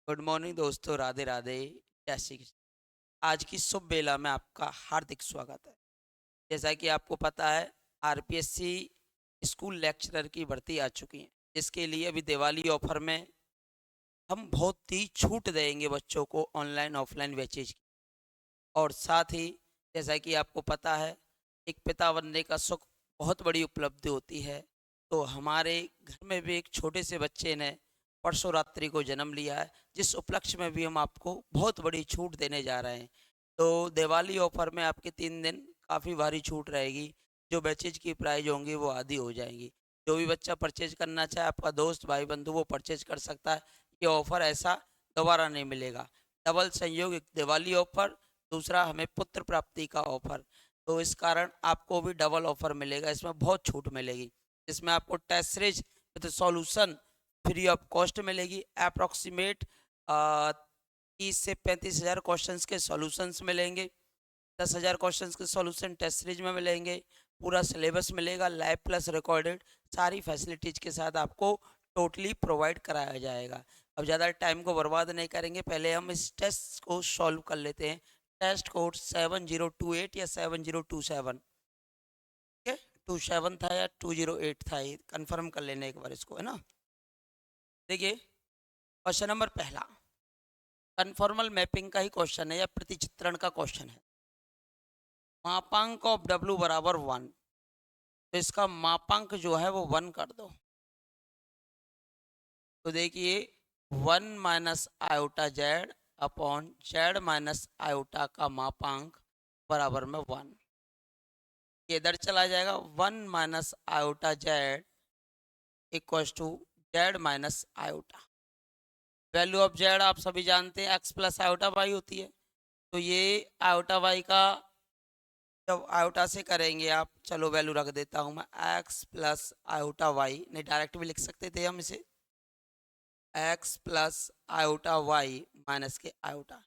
Good morning दोस्तों, राधे राधे। जय श्री कृष्ण। आज की शुभ बेला में आपका हार्दिक स्वागत है। जैसा कि आपको पता है, आरपीएससी स्कूल लेक्चरर की भर्ती आ चुकी है, जिसके लिए अभी दिवाली ऑफर में हम बहुत ही छूट देंगे बच्चों को ऑनलाइन ऑफलाइन बैचेज की। और साथ ही जैसा कि आपको पता है, एक पिता बनने का सुख बहुत बड़ी उपलब्धि होती है। तो हमारे घर में भी एक छोटे से बच्चे ने परसों रात्रि को जन्म लिया है, जिस उपलक्ष्य में भी हम आपको बहुत बड़ी छूट देने जा रहे हैं। तो दिवाली ऑफर में आपके 3 दिन काफ़ी भारी छूट रहेगी। जो बैचेज की प्राइस होंगी वो आधी हो जाएंगी। जो भी बच्चा परचेज करना चाहे, आपका दोस्त भाई बंधु, वो परचेज कर सकता है। ये ऑफर ऐसा दोबारा नहीं मिलेगा। डबल संयोग, एक दिवाली ऑफर, दूसरा हमें पुत्र प्राप्ति का ऑफर। तो इस कारण आपको भी डबल ऑफर मिलेगा, इसमें बहुत छूट मिलेगी। इसमें आपको test series with solution free of cost मिलेगी। अप्रॉक्सीमेट 30 से 35 हज़ार क्वेश्चन के सॉल्यूशंस मिलेंगे। 10,000 क्वेश्चन के सॉल्यूशन टेस्ट सीरीज में मिलेंगे। पूरा सिलेबस मिलेगा, लाइव प्लस रिकॉर्डेड, सारी फैसिलिटीज के साथ आपको टोटली प्रोवाइड कराया जाएगा। अब ज़्यादा टाइम को बर्बाद नहीं करेंगे, पहले हम इस टेस्ट को सॉल्व कर लेते हैं। टेस्ट कोड 7028 या 7027, ठीक है। 27 था या 208 था, ये कन्फर्म कर लेना एक बार इसको, है ना। देखिए, क्वेश्चन नंबर पहला कन्फॉर्मल मैपिंग का ही क्वेश्चन है या प्रतिचित्रण का क्वेश्चन है। मापांक ऑफ W बराबर 1, तो इसका मापांक जो है वो 1 कर दो। तो देखिए, 1 - iota Z upon z minus iota का मापांक बराबर में 1। ये इधर चला जाएगा। 1 - iota Z equals to Z minus iota. Value of Z आप सभी जानते हैं, एक्स प्लस आयोटा वाई होती है। तो ये आयोटा वाई का जब आयोटा से करेंगे आप, चलो वैल्यू रख देता हूँ मैं, एक्स प्लस आयोटा वाई, नहीं डायरेक्ट भी लिख सकते थे हम इसे, X plus iota Y minus के आयोटा।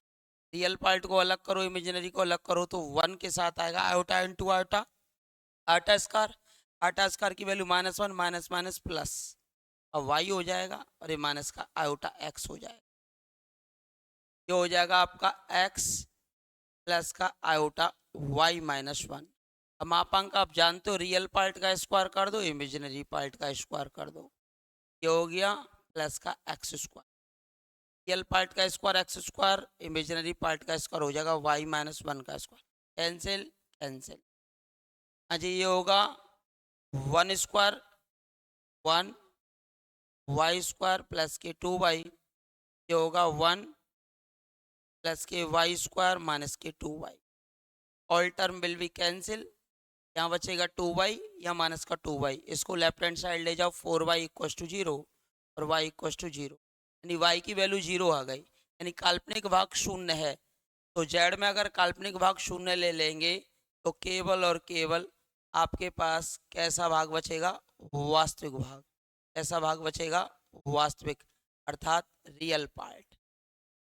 रियल पार्ट को अलग करो, इमेजिनरी को अलग करो, तो 1 के साथ आएगा आयोटा इंटू आयोटा, आटा स्क्वायर। आटा स्क्वायर की वैल्यू -1, माइनस माइनस प्लस, अब वाई हो जाएगा और ये माइनस का आयोटा एक्स हो जाएगा। ये हो जाएगा आपका एक्स प्लस का आयोटा वाई -1। अब मापांक आप जानते हो, रियल पार्ट का स्क्वायर कर दो, इमेजिनरी पार्ट का स्क्वायर कर दो। ये हो गया प्लस का एक्स स्क्वायर। रियल पार्ट का square x square, imaginary part का स्क्वायर हो जाएगा y-1 का स्क्वायर। Cancel cancel. हाँ जी, ये होगा 1 स्क्वायर 1 वाई स्क्वायर प्लस के 2y। ये होगा 1 प्लस के वाई स्क्वायर माइनस के 2y। All term will be cancel. यहाँ बचेगा 2y या माइनस का 2y, इसको लेफ्ट हैंड साइड ले जाओ। 4y इक्वस टू 0 और y इक्वस टू 0, यानी y की वैल्यू 0 आ गई, यानी काल्पनिक भाग शून्य है। तो जेड में अगर काल्पनिक भाग शून्य ले लेंगे, तो केवल और केवल आपके पास कैसा भाग बचेगा? वास्तविक भाग। कैसा भाग बचेगा? वास्तविक, अर्थात रियल पार्ट।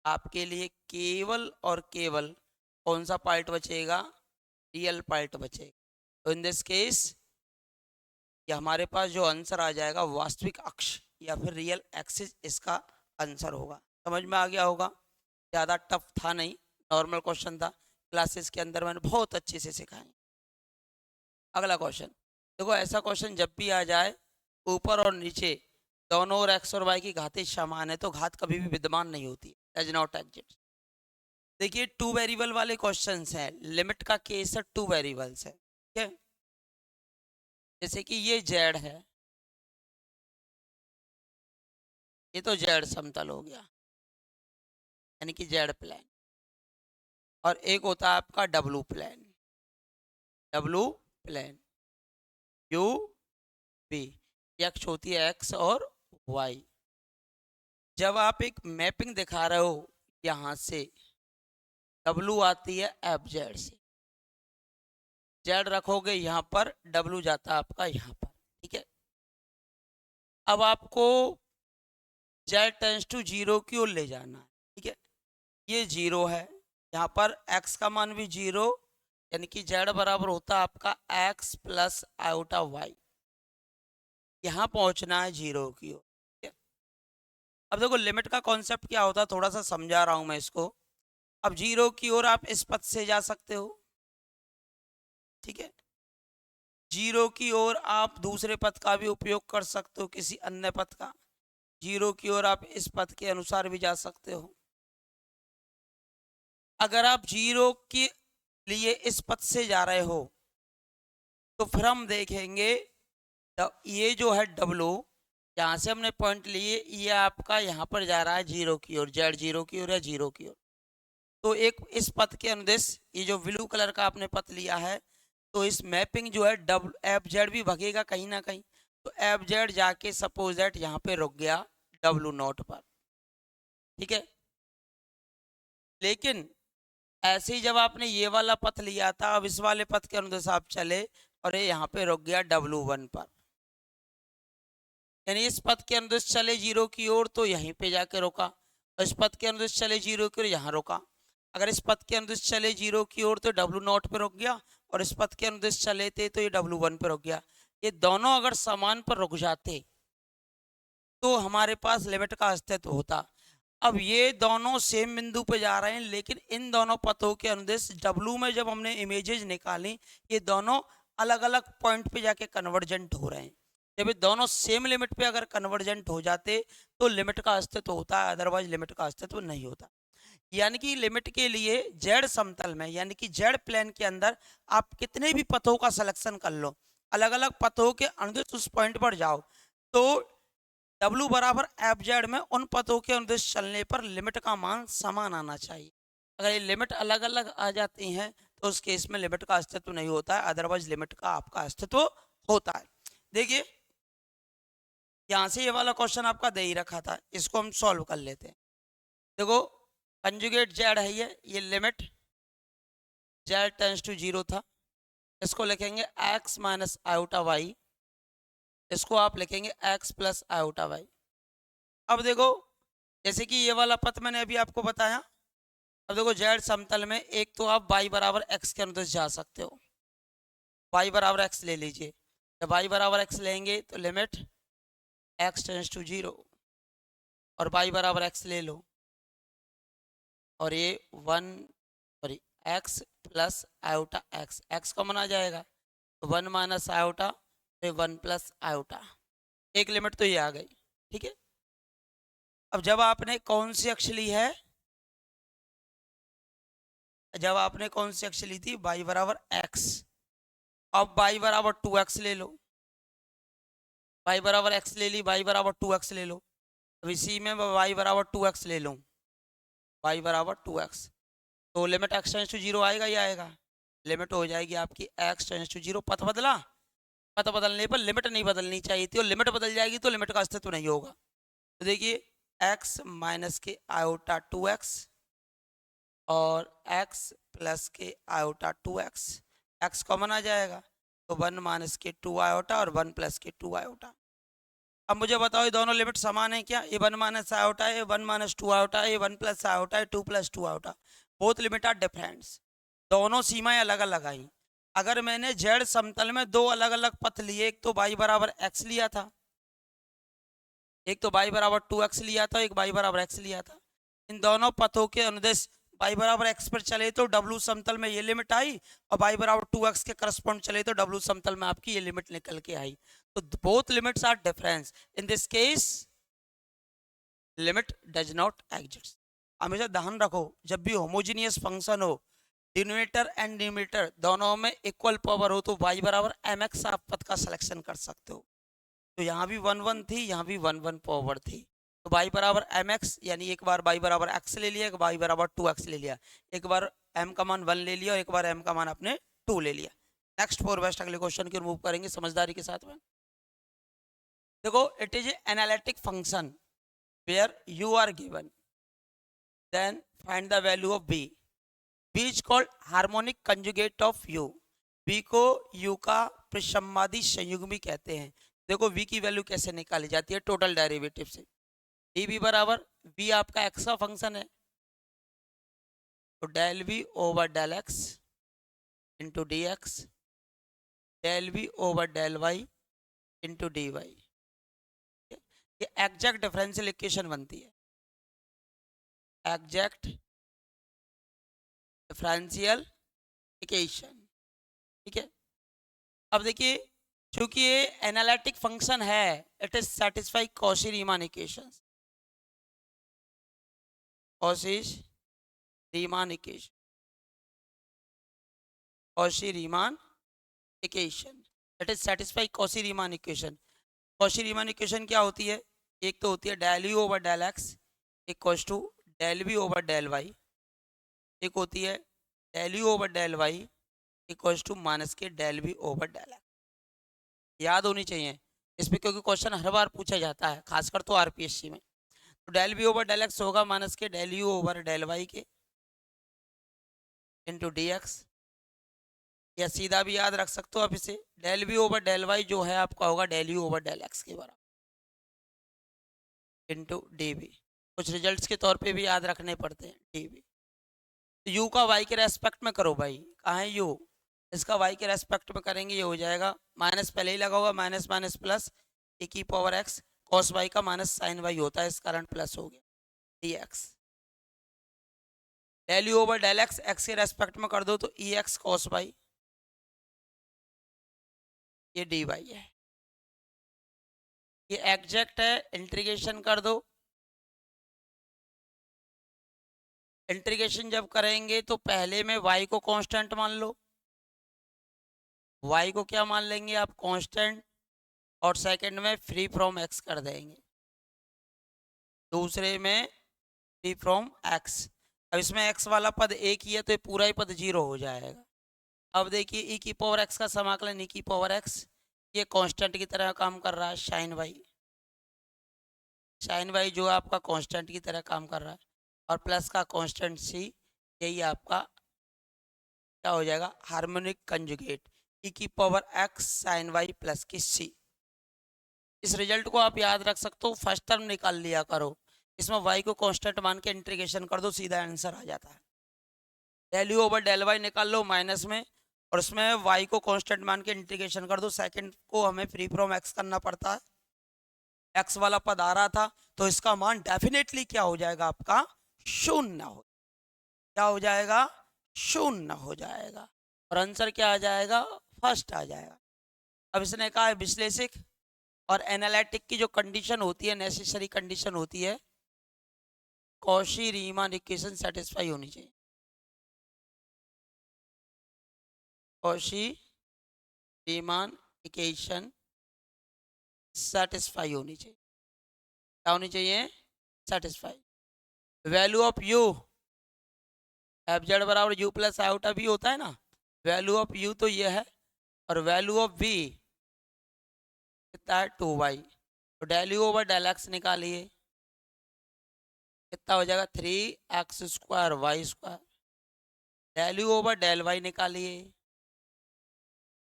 आपके लिए केवल और केवल कौन सा पार्ट बचेगा? रियल पार्ट बचेगा। तो इन दिस केस ये हमारे पास जो आंसर आ जाएगा, वास्तविक अक्ष या फिर रियल एक्सिस, इसका आंसर होगा। समझ में आ गया होगा, ज़्यादा टफ था नहीं, नॉर्मल क्वेश्चन था। क्लासेस के अंदर मैंने बहुत अच्छे से सिखाए। अगला क्वेश्चन देखो, ऐसा क्वेश्चन जब भी आ जाए, ऊपर और नीचे दोनों और एक्स और वाई की घातें समान है, तो घात कभी भी विद्यमान नहीं होती, डज नॉट एग्जिस्ट। देखिए, 2 वेरिएबल वाले क्वेश्चंस हैं, लिमिट का केस है 2 वेरिएबल्स है, ठीक है। जैसे कि ये जेड है, ये तो जेड समतल हो गया, यानी कि जेड प्लेन। और एक होता है आपका W plane, W plane U B. X होती है एक्स और वाई। जब आप एक मैपिंग दिखा रहे हो, यहाँ से डब्लू आती है एफ जेड से, जेड रखोगे यहाँ पर, डब्लू जाता है आपका यहाँ पर, ठीक है। अब आपको जेड टेंस टू 0 की ओर ले जाना है, ठीक है। ये 0 है, यहाँ पर एक्स का मान भी 0, यानी कि जेड बराबर होता है आपका एक्स प्लस आयोटा वाई। यहाँ पहुँचना है 0 की ओर, ठीक है। अब देखो लिमिट का कॉन्सेप्ट क्या होता है, थोड़ा सा समझा रहा हूं मैं इसको। अब जीरो की ओर आप इस पथ से जा सकते हो, ठीक है। जीरो की ओर आप दूसरे पथ का भी उपयोग कर सकते हो, किसी अन्य पथ का। जीरो की ओर आप इस पथ के अनुसार भी जा सकते हो। अगर आप जीरो के लिए इस पथ से जा रहे हो तो फिर हम देखेंगे ये जो है डब्लू, यहाँ से हमने पॉइंट लिए, ये आपका यहाँ पर जा रहा है जीरो की ओर, जेड जीरो की ओर या जीरो की ओर। तो एक इस पथ के अनुदेश, ये जो ब्लू कलर का आपने पथ लिया है, तो इस मैपिंग जो है डब्ल एफ जेड भी भगेगा कहीं ना कहीं। तो एफ जेड जाके सपोज दैट यहाँ पे रुक गया डब्लू नॉट पर, ठीक है। लेकिन ऐसे ही जब आपने ये वाला पथ लिया था, अब इस वाले पथ के अनुदेश आप चले और ये यहाँ पे रुक गया डब्लू वन पर, यानी इस पथ के अनुदेश चले जीरो की ओर तो यहीं पे जाके रुका, और इस पथ के अनुदेश चले जीरो की ओर यहाँ रुका। अगर इस पथ के अनुदेश चले जीरो की ओर तो डब्लू नॉट पे रुक गया, और इस पथ के अनुदेश चले थे तो ये डब्लू वन पे रुक गया। ये दोनों अगर समान पर रुक जाते तो हमारे पास लिमिट का अस्तित्व होता। अब ये दोनों सेम बिंदु पे जा रहे हैं, लेकिन इन दोनों पथों के अनुदेश डब्लू में जब हमने इमेजेस निकाली, ये दोनों अलग अलग पॉइंट पे जाके कन्वर्जेंट हो रहे हैं। जब ये दोनों सेम लिमिट पे अगर कन्वर्जेंट हो जाते तो लिमिट का अस्तित्व होता है, अदरवाइज लिमिट का अस्तित्व नहीं होता। यानी कि लिमिट के लिए जेड समतल में, यानी कि जेड प्लेन के अंदर आप कितने भी पथों का सिलेक्शन कर लो, अलग अलग पथों के अनुदेश उस पॉइंट पर जाओ, तो W बराबर एफ जेड में उन पथों के अनुदेश चलने पर लिमिट का मान समान आना चाहिए। अगर ये लिमिट अलग अलग आ जाती हैं तो उस केस में लिमिट का अस्तित्व नहीं होता है, अदरवाइज लिमिट का आपका अस्तित्व होता है। देखिए यहाँ से ये वाला क्वेश्चन आपका दे ही रखा था, इसको हम सॉल्व कर लेते हैं। देखो कंजुगेट जेड है, ये limit Z tends to zero था, इसको लिखेंगे एक्स माइनस आयोटा वाई, इसको आप लिखेंगे एक्स प्लस आयोटा वाई। अब देखो जैसे कि ये वाला पथ मैंने अभी आपको बताया, अब देखो जेड समतल में एक तो आप y बराबर एक्स के अनुदेश जा सकते हो, y बराबर एक्स ले लीजिए। जब y बराबर एक्स लेंगे तो limit x tends to zero, और y बराबर एक्स ले लो, और ये one, sorry x plus iota x, x common आ जाएगा तो वन माइनस आयोटा, फिर वन प्लस आयोटा, एक लिमिट तो ये आ गई, ठीक है। अब जब आपने कौन सी अक्ष ली है, जब आपने कौन सी अक्ष ली थी, y बराबर एक्स, अब y बराबर टू एक्स ले लो, y बराबर एक्स ले ली, y बराबर टू एक्स ले लो। अब इसी में y बराबर टू एक्स ले लूँ, y बराबर टू एक्स, तो limit x tends to zero आएगा ही आएगा, लिमिट हो जाएगी आपकी x टेंस टू जीरो। पथ बदला, पथ बदलने पर लिमिट नहीं बदलनी चाहिए थी, और लिमिट बदल जाएगी तो लिमिट का अस्तित्व नहीं होगा। तो देखिए x माइनस के आयोटा टू एक्स और x प्लस के iota two x, x common आ जाएगा तो वन माइनस के टू आयोटा और वन प्लस के टू आयोटा। अब मुझे बताओ ये दोनों लिमिट समान है क्या, ये वन माइनस आयोटा है, वन माइनस टू आयोटा है, ये वन प्लस आयोटा है, two plus two iota, both limit are difference, दोनों सीमाएं अलग अलग आई। अगर मैंने जेड समतल में दो अलग अलग पथ लिए, एक तो y बराबर एक्स लिया था, एक तो y बराबर टू एक्स लिया था, एक y बराबर एक्स लिया था, इन दोनों पथों के अनुदेश y बराबर एक्स पर चले तो W समतल में ये लिमिट आई, और y बराबर टू एक्स के करस्पॉन्ड चले तो W समतल में आपकी ये लिमिट निकल के आई। तो both limits are difference, in this case limit does not exist. हमेशा ध्यान रखो जब भी होमोजीनियस फंक्शन हो, डिनोमिनेटर एंड न्यूमरेटर दोनों में इक्वल पावर हो, तो y बराबर mx आप पथ का सिलेक्शन कर सकते हो। तो यहाँ भी वन वन थी, यहाँ भी वन वन पावर थी, तो y बराबर mx, यानी एक बार y बराबर x ले लिया, एक y बराबर टू एक्स ले लिया, एक बार m का मान वन ले लिया और एक बार m का मान आपने टू ले लिया। नेक्स्ट फॉर बेस्ट अगले क्वेश्चन की मूव करेंगे समझदारी के साथ में। देखो it is analytic function where u are given, then find the value of b, b is called harmonic conjugate of u, b को u का प्रसमादी संयुग्मी कहते हैं। देखो v की वैल्यू कैसे निकाली जाती है, टोटल डेरिवेटिव से, dv बराबर v आपका x का फंक्शन है, तो del v over del x into D x, del v over del y into D Y. ये एग्जैक्ट डिफरेंशियल इक्वेशन बनती है, एग्जैक्ट डिफरेंशियल इक्वेशन। ठीक है, अब देखिए चूंकि ये एनालिटिक फंक्शन है, it is satisfy Cauchy Riemann equations, Cauchy Riemann equation, Cauchy Riemann equation, it is satisfy Cauchy Riemann equation. Cauchy Riemann equation क्या होती है? एक तो होती है del u over del x equals to del v over del y, एक होती है del u over del y equals to minus के del v over del x. याद होनी चाहिए इसमें, क्योंकि क्वेश्चन हर बार पूछा जाता है, खासकर तो आरपीएससी में। तो del v over del x होगा माइनस के del u over del y के इंटू डी एक्स, या सीधा भी याद रख सकते हो आप इसे, del v over del y जो है आपका होगा del u over del x के बराबर इंटू डी वी। कुछ रिजल्ट्स के तौर पे भी याद रखने पड़ते हैं डी वी। तो यू का वाई के रेस्पेक्ट में करो भाई, कहाँ है यू, इसका वाई के रेस्पेक्ट में करेंगे, ये हो जाएगा माइनस, पहले ही लगा होगा माइनस माइनस प्लस ए की पावर एक्स, कॉस वाई का माइनस साइन वाई होता है, इस कारण प्लस हो गया d x. Del u over del x x के रेस्पेक्ट में कर दो तो ई एक्स कॉस वाई, ये डी वाई है, ये एग्जैक्ट है, इंटीग्रेशन कर दो। इंटीग्रेशन जब करेंगे तो पहले में y को कांस्टेंट मान लो, y को क्या मान लेंगे आप, कांस्टेंट, और सेकंड में फ्री फ्रॉम x कर देंगे, दूसरे में फ्री फ्रॉम x। अब इसमें x वाला पद एक ही है तो ये पूरा ही पद जीरो हो जाएगा। अब देखिए e की पावर x का समाकलन e की पावर x, ये कांस्टेंट की तरह काम कर रहा है, साइन y, साइन y जो आपका कांस्टेंट की तरह काम कर रहा है, और प्लस का कांस्टेंट c, यही आपका क्या हो जाएगा, हार्मोनिक कंजुगेट e की power x sine y plus की c। इस रिजल्ट को आप याद रख सकते हो, फर्स्ट टर्म निकाल लिया करो, इसमें y को कांस्टेंट मान के इंटीग्रेशन कर दो, सीधा आंसर आ जाता है। Del u over del y निकाल लो माइनस में, और उसमें y को कांस्टेंट मान के इंटीग्रेशन कर दो, सेकंड को हमें फ्री फ्रॉम x करना पड़ता है, x वाला पद आ रहा था तो इसका मान डेफिनेटली क्या हो जाएगा आपका, शून्य हो, क्या हो जाएगा, शून्य हो जाएगा, और आंसर क्या आ जाएगा, फर्स्ट आ जाएगा। अब इसने कहा है विश्लेषक और एनालिटिक की जो कंडीशन होती है, नेसेसरी कंडीशन होती है, कॉशी रीमान इक्वेशन सेटिस्फाई होनी चाहिए, कॉशी रीमान इक्वेशन सेटिस्फाई होनी चाहिए, क्या होनी चाहिए, satisfy. Value of U F z बराबर यू प्लस आउटा वी होता है ना, वैल्यू ऑफ यू तो ये है, और वैल्यू ऑफ वी कितना है 2y, तो del u over del x निकालिए, कितना हो जाएगा 3x square y square, del u over del y निकालिए,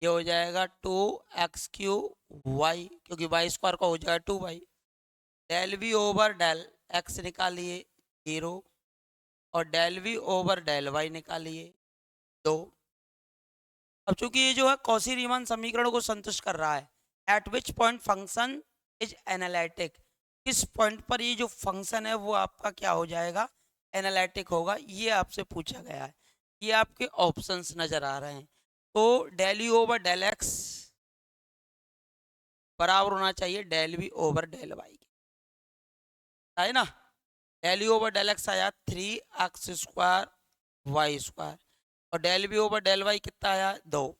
ये हो जाएगा 2x³ क्योंकि वाई स्क्वायर का हो जाएगा 2y, del v over del x निकालिए 0, और del v over del y निकालिए 2। अब चूंकि ये जो है कॉशी रीमान समीकरण को संतुष्ट कर रहा है, eight which point function is analytic, किस पॉइंट पर ये जो फंक्शन है वो आपका क्या हो जाएगा, एनालिटिक होगा, ये आपसे पूछा गया है। ये आपके ऑप्शंस नजर आ रहे हैं, तो del u over del x बराबर होना चाहिए del v over del y, है ना, del u over del x आया 3x² वाई स्क्वायर, और del v over del y कितना आया 2।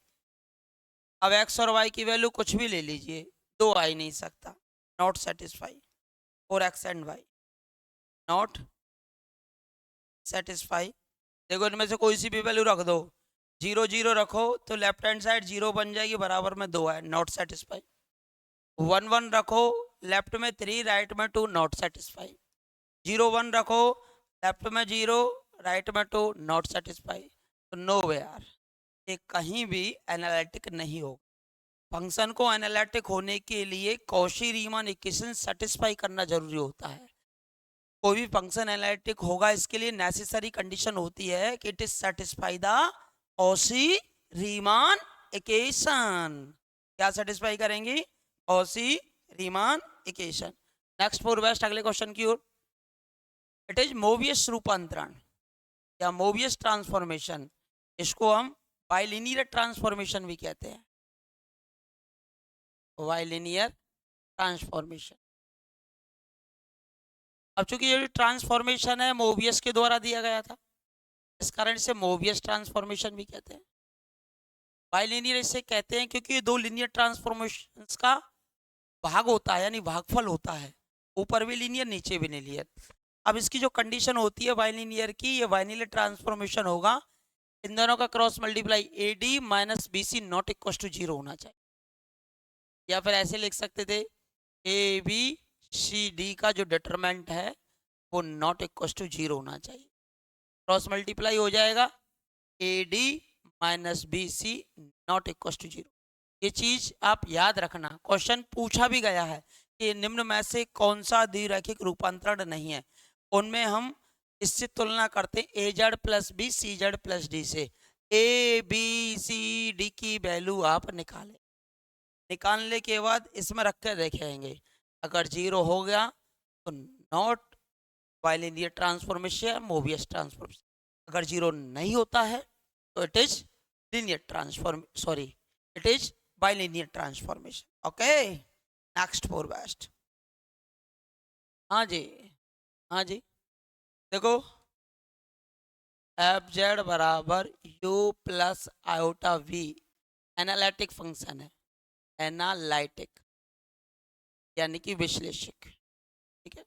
अब x और y की वैल्यू कुछ भी ले लीजिए, 2 आ ही नहीं सकता, नॉट सेटिस्फाई, और x and y not satisfy. देखो इनमें से कोई सी भी वैल्यू रख दो, 0 0 रखो तो लेफ्ट हैंड साइड 0 बन जाएगी, बराबर में 2 है, नॉट सेटिस्फाई। 1 1 रखो, लेफ्ट में 3 राइट में 2, नॉट सेटिस्फाई। 0 1 रखो, लेफ्ट में 0 राइट में 2, नॉट सेटिस्फाई। तो नो वे यार, ये कहीं भी एनालिटिक नहीं होगा। फंक्शन को एनालिटिक होने के लिए कॉशी रीमान इक्वेशन सेटिस्फाई करना जरूरी होता है। कोई भी फंक्शन एनालिटिक होगा, इसके लिए नेसेसरी कंडीशन होती है कि it is satisfy the Cauchy Riemann equation. क्या सेटिस्फाई करेंगी, Cauchy Riemann equation. Next for best अगले क्वेश्चन की ओर। इट इज मोबियस रूपांतरण या मोबियस ट्रांसफॉर्मेशन, इसको हम बाइलिनियर ट्रांसफॉर्मेशन भी कहते हैं, बाइलिनियर ट्रांसफॉर्मेशन। अब चूंकि ये ट्रांसफॉर्मेशन है मोबियस के द्वारा दिया गया था, इस कारण से मोबियस ट्रांसफॉर्मेशन भी कहते हैं। बाइलिनियर इसे कहते हैं क्योंकि ये दो लिनियर ट्रांसफॉर्मेशंस का भाग होता है, यानी भागफल होता है, ऊपर भी लीनियर नीचे भी नहीं लिनियर। अब इसकी जो कंडीशन होती है बाइलिनियर की, ये बाइलिनियर ट्रांसफॉर्मेशन होगा, इन दोनों का cross multiply a d minus b c not equal to 0 होना चाहिए, या फिर ऐसे लिख सकते थे ए बी सी डी का जो डिटरमिनेंट है वो नॉट इक्वल टू 0 होना चाहिए। क्रॉस मल्टीप्लाई हो जाएगा a d minus b c not equal to 0। ये चीज आप याद रखना, क्वेश्चन पूछा भी गया है कि निम्न में से कौन सा द्विरैखिक रूपांतरण नहीं है। उनमें हम इससे तुलना करते हैं a z plus b c z plus d से। ए बी सी डी की वैल्यू आप निकालें, निकालने के बाद इसमें रख कर देखेंगे, अगर 0 हो गया तो not bilinear transformation, Mobius transformation. अगर 0 नहीं होता है तो it is linear transform, sorry it is bilinear transformation. Okay, next for best. हाँ जी, हाँ जी, देखो एफ जेड बराबर u plus iota v analytic function है, एनालिटिक यानी कि विश्लेषक, ठीक है।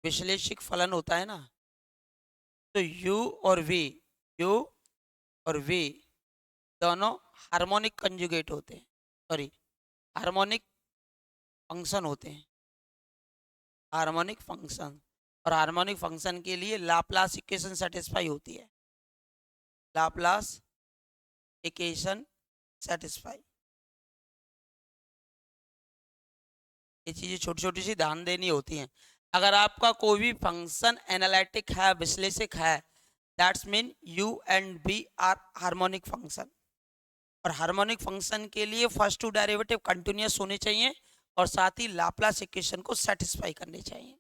विश्लेषिक फलन होता है ना, तो u और v दोनों हार्मोनिक कंजुगेट होते हैं, सॉरी हार्मोनिक फंक्शन होते हैं, हार्मोनिक फंक्शन। और हार्मोनिक फंक्शन के लिए लाप्लास इक्वेशन सेटिस्फाई होती है, लाप्लास इक्वेशन सेटिस्फाई। ये चीजें छोटी छोटी सी ध्यान देनी होती हैं। अगर आपका कोई भी फंक्शन एनालिटिक है, विश्लेषक है, that's mean u and v are harmonic function. और हार्मोनिक फंक्शन के लिए फर्स्ट टू डेरिवेटिव कंटिन्यूअस होने चाहिए और साथ ही लाप्लास इक्वेशन को सेटिस्फाई करने चाहिए।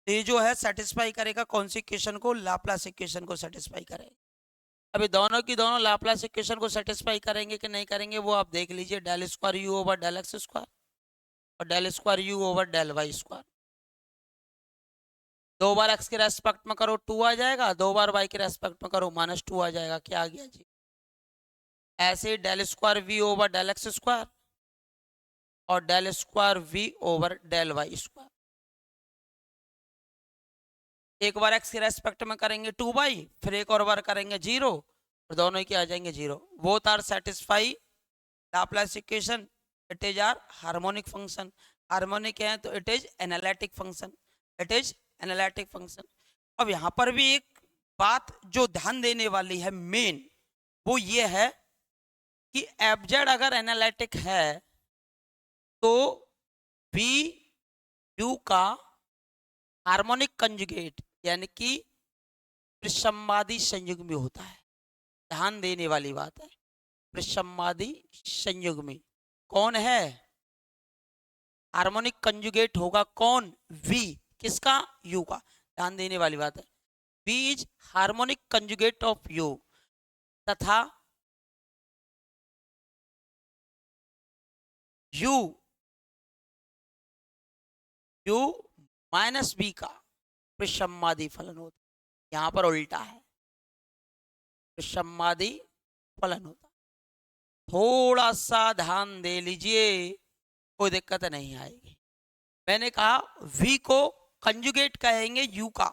तो ये जो है सेटिस्फाई करेगा कौन सी इक्वेशन को, लाप्लास इक्वेशन को सेटिस्फाई करेगा। अभी दोनों की दोनों लाप्लास इक्वेशन को सेटिस्फाई करेंगे कि नहीं करेंगे वो आप देख लीजिए, del square u over del x square और del square u over del y square. 2 बार x के रेस्पेक्ट में करो 2 आ जाएगा, 2 बार y के रेस्पेक्ट में करो -2 आ जाएगा। क्या आ गया जी? ऐसे del square v over del x square और del square v over del y square. एक बार x के रेस्पेक्ट में करेंगे 2y, फिर एक और बार करेंगे 0 और दोनों ही क्या आ जाएंगे 0। Both are satisfy Laplace equation, it is are harmonic function. हार्मोनिक है तो it is analytic function, it is analytic function. अब यहाँ पर भी एक बात जो ध्यान देने वाली है मेन, वो ये है कि एफ जेड अगर एनालिटिक है तो वी यू का हार्मोनिक कंजुगेट यानी कि विषमवादी संयुग्मी होता है। ध्यान देने वाली बात है, विषमवादी संयुग्मी कौन है? हार्मोनिक कंजुगेट होगा कौन? V। किसका? U का। ध्यान देने वाली बात है, V is harmonic conjugate of U तथा U माइनस B का विषमवादी फलन होता है। यहां पर उल्टा है, विषमवादी फलन होता है। थोड़ा सा ध्यान दे लीजिए, कोई दिक्कत नहीं आएगी। मैंने कहा V को कंजुगेट कहेंगे U का,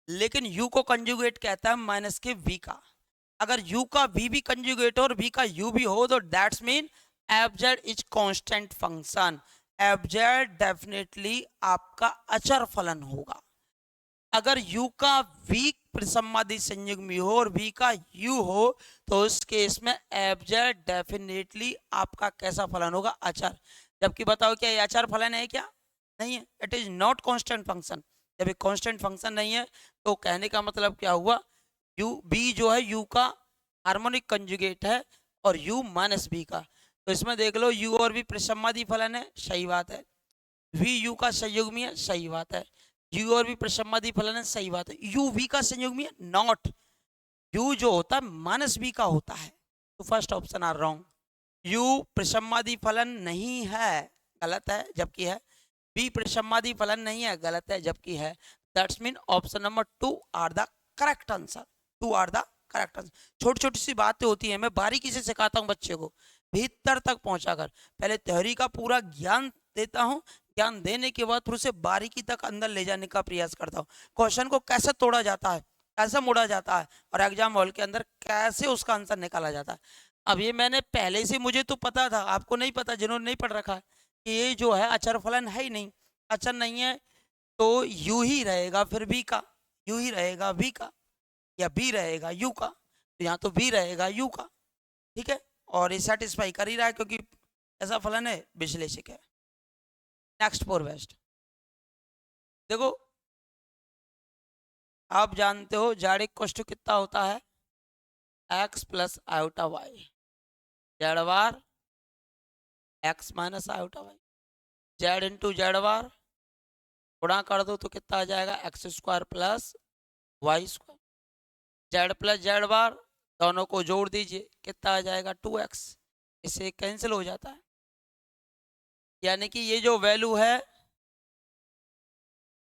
लेकिन U को कंजुगेट कहता है माइनस के V का। अगर U का V भी कंजुगेट हो और V का U भी हो तो that's mean F Z is constant function. F Z definitely आपका अचर फलन होगा। अगर U का V विषमवादी संयुग्मी हो और V का U हो तो उस केस में एफ जेड डेफिनेटली आपका कैसा फलन होगा? अचर। जबकि बताओ क्या ये अचर फलन है? क्या नहीं है, it is not constant function. जब ये कांस्टेंट फंक्शन नहीं है तो कहने का मतलब क्या हुआ, U B जो है U का हार्मोनिक कंजुगेट है और U माइनस B का, तो इसमें देख लो u और v प्रसमादि फलन है, सही बात है। v u का संयुग्मी है, सही बात है। u और v प्रसमादि फलन है, सही बात है। u v का संयुग्मी है, नॉट। u जो होता है माइनस v का होता है, तो first option are wrong. u प्रसमादि फलन नहीं है, गलत है, जबकि है। v प्रसमादि फलन नहीं है, गलत है, जबकि है। That's mean option number 2 are the correct answer. 2 are the correct answer. छोटी छोटी सी बातें होती हैं, मैं बारीकी से सिखाता हूँ बच्चे को, भीतर तक पहुंचाकर। पहले थ्योरी का पूरा ज्ञान देता हूँ, ज्ञान देने के बाद फिर उसे बारीकी तक अंदर ले जाने का प्रयास करता हूँ। क्वेश्चन को कैसे तोड़ा जाता है, कैसे मोड़ा जाता है, और एग्जाम हॉल के अंदर कैसे उसका आंसर निकाला जाता है। अब ये मैंने पहले से, मुझे तो पता था, आपको नहीं पता जिन्होंने नहीं पढ़ रखा है, कि ये जो है अचर फलन है ही नहीं। अचर नहीं है तो यू ही रहेगा, फिर बी का, यू ही रहेगा बी का, या बी रहेगा यू का, तो यहाँ तो बी रहेगा यू का। ठीक है, और ये सेटिस्फाई कर ही रहा है क्योंकि ऐसा फलन है, विश्लेषक है। Next four best. देखो आप जानते हो जेड इक्वल टू कितना होता है, x plus iota y. Z bar x minus iota y, z into z bar गुणा कर दो तो कितना आ जाएगा, x square plus y square. Z plus z bar दोनों को जोड़ दीजिए, कितना आ जाएगा 2x। इससे कैंसिल हो जाता है, यानी कि ये जो वैल्यू है